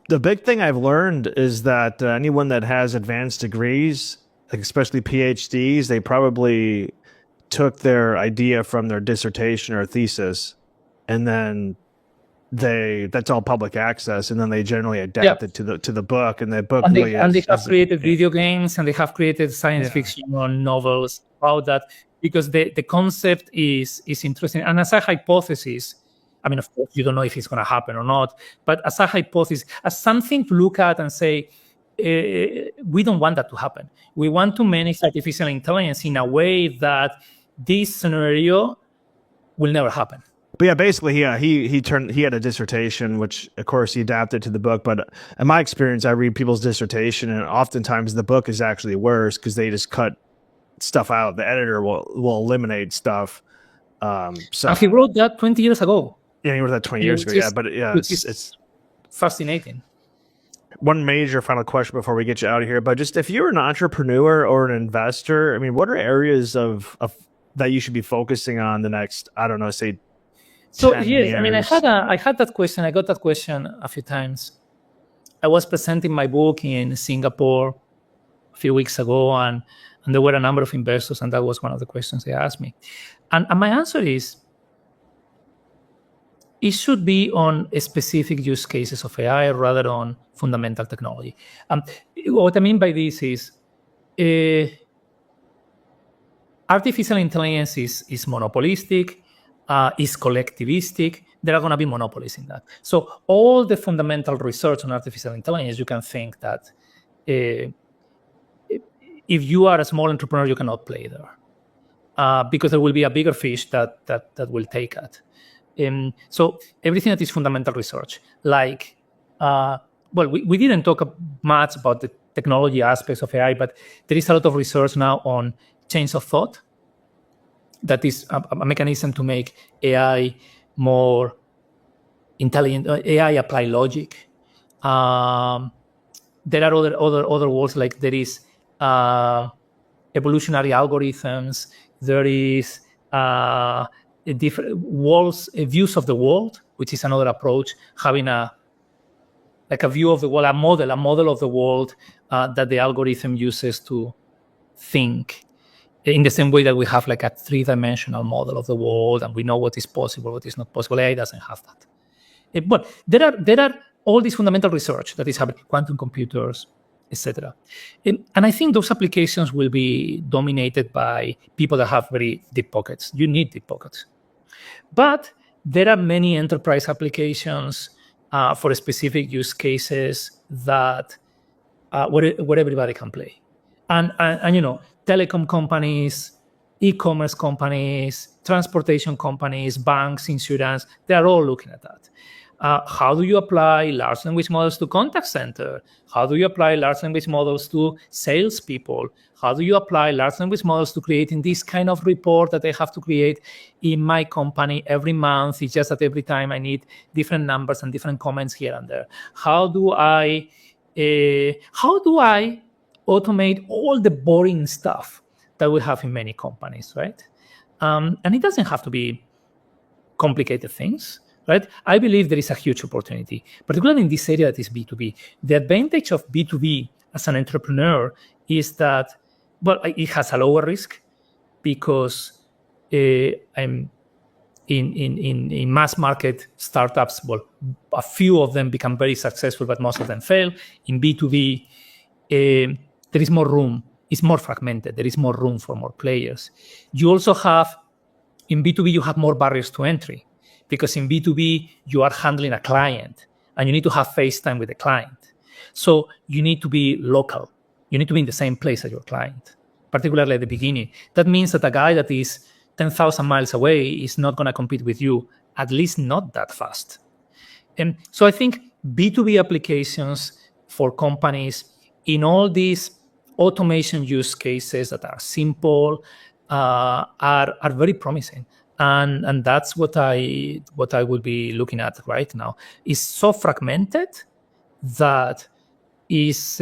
The big thing I've learned is that anyone that has advanced degrees, like especially PhDs, they probably took their idea from their dissertation or thesis, and then that's all public access, and then they generally adapt it to the book, and the book and really they have created video games, and they have created science fiction novels about that, because the concept is interesting. And as a hypothesis, I mean, of course, you don't know if it's going to happen or not, but as a hypothesis, as something to look at and say, we don't want that to happen. We want to manage artificial intelligence in a way that this scenario will never happen. But yeah, basically, he had a dissertation, which of course he adapted to the book. But in my experience, I read people's dissertation, and oftentimes the book is actually worse because they just cut stuff out. The editor will eliminate stuff. So and he wrote that 20 years ago. Yeah, he wrote that 20 years ago. Yeah, but yeah, it's fascinating. One major final question before we get you out of here, but just if you're an entrepreneur or an investor, I mean, what are areas of that you should be focusing on the next, I don't know, say. So yes, I mean, I had that question. I got that question a few times. I was presenting my book in Singapore a few weeks ago, and there were a number of investors, and that was one of the questions they asked me. And my answer is, it should be on specific use cases of AI rather than on fundamental technology. What I mean by this is artificial intelligence is monopolistic, is collectivistic. There are going to be monopolies in that. So all the fundamental research on artificial intelligence, you can think that if you are a small entrepreneur, you cannot play there because there will be a bigger fish that will take it. So everything that is fundamental research, like, we didn't talk much about the technology aspects of AI, but there is a lot of research now on chains of thought. That is a mechanism to make AI more intelligent. AI apply logic. There are other words, like there is evolutionary algorithms. There is different worlds, views of the world, which is another approach, having a view of the world, a model of the world that the algorithm uses to think, in the same way that we have like a three-dimensional model of the world, and we know what is possible, what is not possible. AI doesn't have that. But there are all this fundamental research that is happening, quantum computers, etc. And I think those applications will be dominated by people that have very deep pockets. You need deep pockets. But there are many enterprise applications for specific use cases that where everybody can play. And telecom companies, e-commerce companies, transportation companies, banks, insurance, they are all looking at that. How do you apply large language models to contact center? How do you apply large language models to salespeople? How do you apply large language models to creating this kind of report that I have to create in my company every month? It's just that every time I need different numbers and different comments here and there. How do I automate all the boring stuff that we have in many companies, right? And it doesn't have to be complicated things, right? I believe there is a huge opportunity, particularly in this area that is B2B. The advantage of B2B as an entrepreneur is that, it has a lower risk because in mass market startups, a few of them become very successful, but most of them fail. In B2B, there is more room. It's more fragmented. There is more room for more players. You also have, in B2B, you have more barriers to entry because in B2B, you are handling a client and you need to have face time with the client. So you need to be local. You need to be in the same place as your client, particularly at the beginning. That means that a guy that is 10,000 miles away is not going to compete with you, at least not that fast. And so I think B2B applications for companies in all these automation use cases that are simple are very promising. And that's what I would be looking at right now. It's so fragmented that is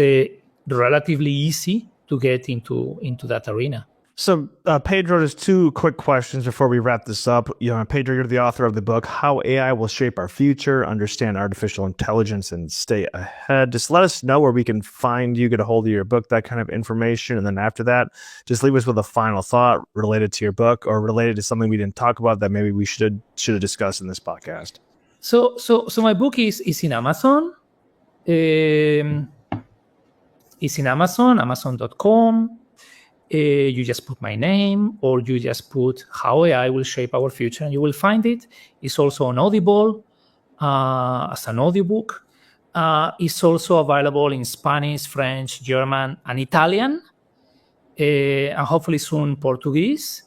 relatively easy to get into that arena. So, Pedro, just two quick questions before we wrap this up. Pedro, you're the author of the book, How AI Will Shape Our Future, Understand Artificial Intelligence and Stay Ahead. Just let us know where we can find you, get a hold of your book, that kind of information. And then after that, just leave us with a final thought related to your book or related to something we didn't talk about that maybe we should have discussed in this podcast. So my book is in Amazon. It's in Amazon, amazon.com. You just put my name or you just put How AI Will Shape Our Future and you will find it. It's also on Audible as an audiobook. is also available in Spanish, French, German, and Italian, and hopefully soon Portuguese.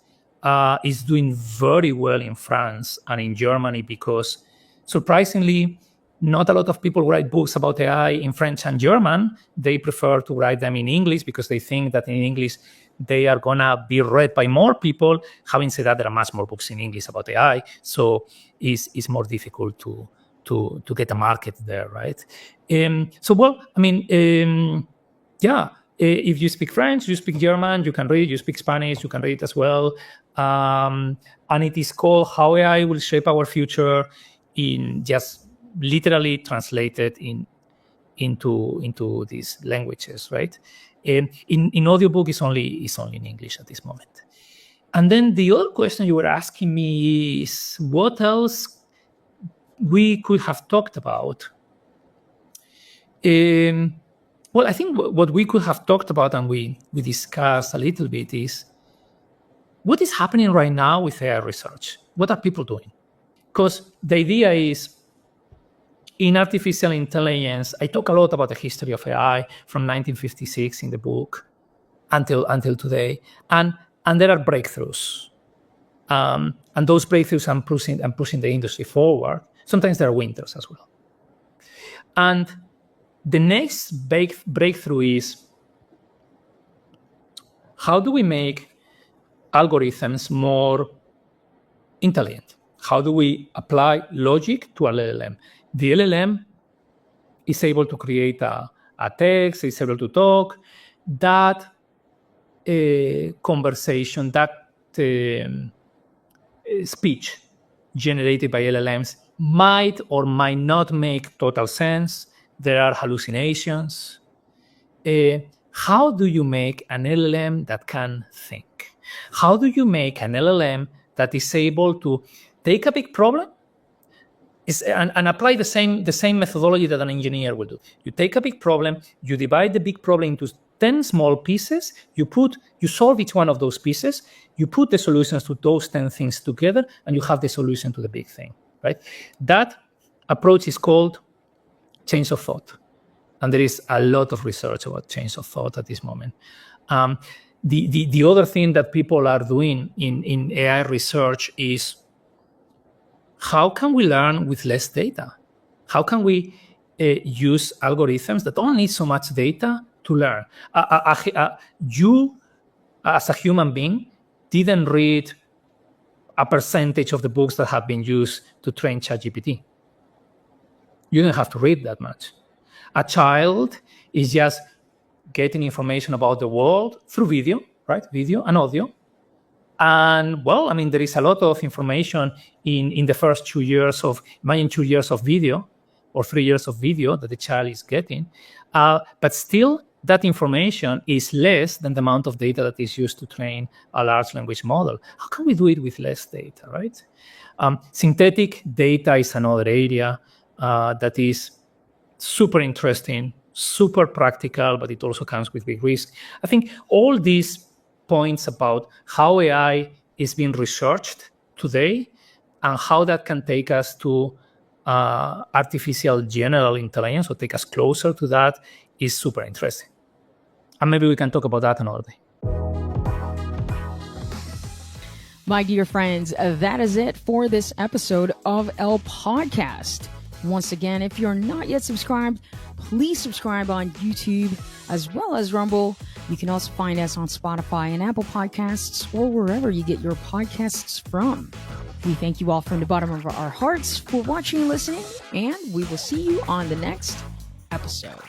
Is doing very well in France and in Germany because, surprisingly, not a lot of people write books about AI in French and German. They prefer to write them in English because they think that in English they are going to be read by more people. Having said that, there are much more books in English about AI, so it's more difficult to get a market there, right? If you speak French, you speak German, you can read it. You speak Spanish, you can read it as well. And it is called How AI Will Shape Our Future, in just literally translated into these languages, right? In audiobook, it's only in English at this moment. And then the other question you were asking me is what else we could have talked about. Well, I think what we could have talked about and we discussed a little bit is what is happening right now with AI research. What are people doing? Because the idea is in artificial intelligence, I talk a lot about the history of AI from 1956 in the book until today, and there are breakthroughs, and those breakthroughs are pushing the industry forward. Sometimes there are winters as well, and the next breakthrough is how do we make algorithms more intelligent? How do we apply logic to an LLM? The LLM is able to create a text, is able to talk. That conversation, that speech generated by LLMs might or might not make total sense. There are hallucinations. How do you make an LLM that can think? How do you make an LLM that is able to take a big problem and apply the same methodology that an engineer will do? You take a big problem, you divide the big problem into 10 small pieces, you solve each one of those pieces, you put the solutions to those 10 things together, and you have the solution to the big thing, right? That approach is called chains of thought. And there is a lot of research about chains of thought at this moment. The other thing that people are doing in AI research is how can we learn with less data? How can we use algorithms that don't need so much data to learn? You, as a human being, didn't read a percentage of the books that have been used to train ChatGPT. You don't have to read that much. A child is just getting information about the world through video, right? Video and audio. And well, I mean, there is a lot of information in the first 2 years of, imagine 2 years of video or 3 years of video that the child is getting. But still, that information is less than the amount of data that is used to train a large language model. How can we do it with less data, right? Synthetic data is another area that is super interesting, super practical, but it also comes with big risk. I think all these points about how AI is being researched today and how that can take us to artificial general intelligence or take us closer to that is super interesting. And maybe we can talk about that another day. My dear friends, that is it for this episode of El Podcast. Once again, if you're not yet subscribed, please subscribe on YouTube as well as Rumble. You can also find us on Spotify and Apple Podcasts or wherever you get your podcasts from. We thank you all from the bottom of our hearts for watching and listening, and we will see you on the next episode.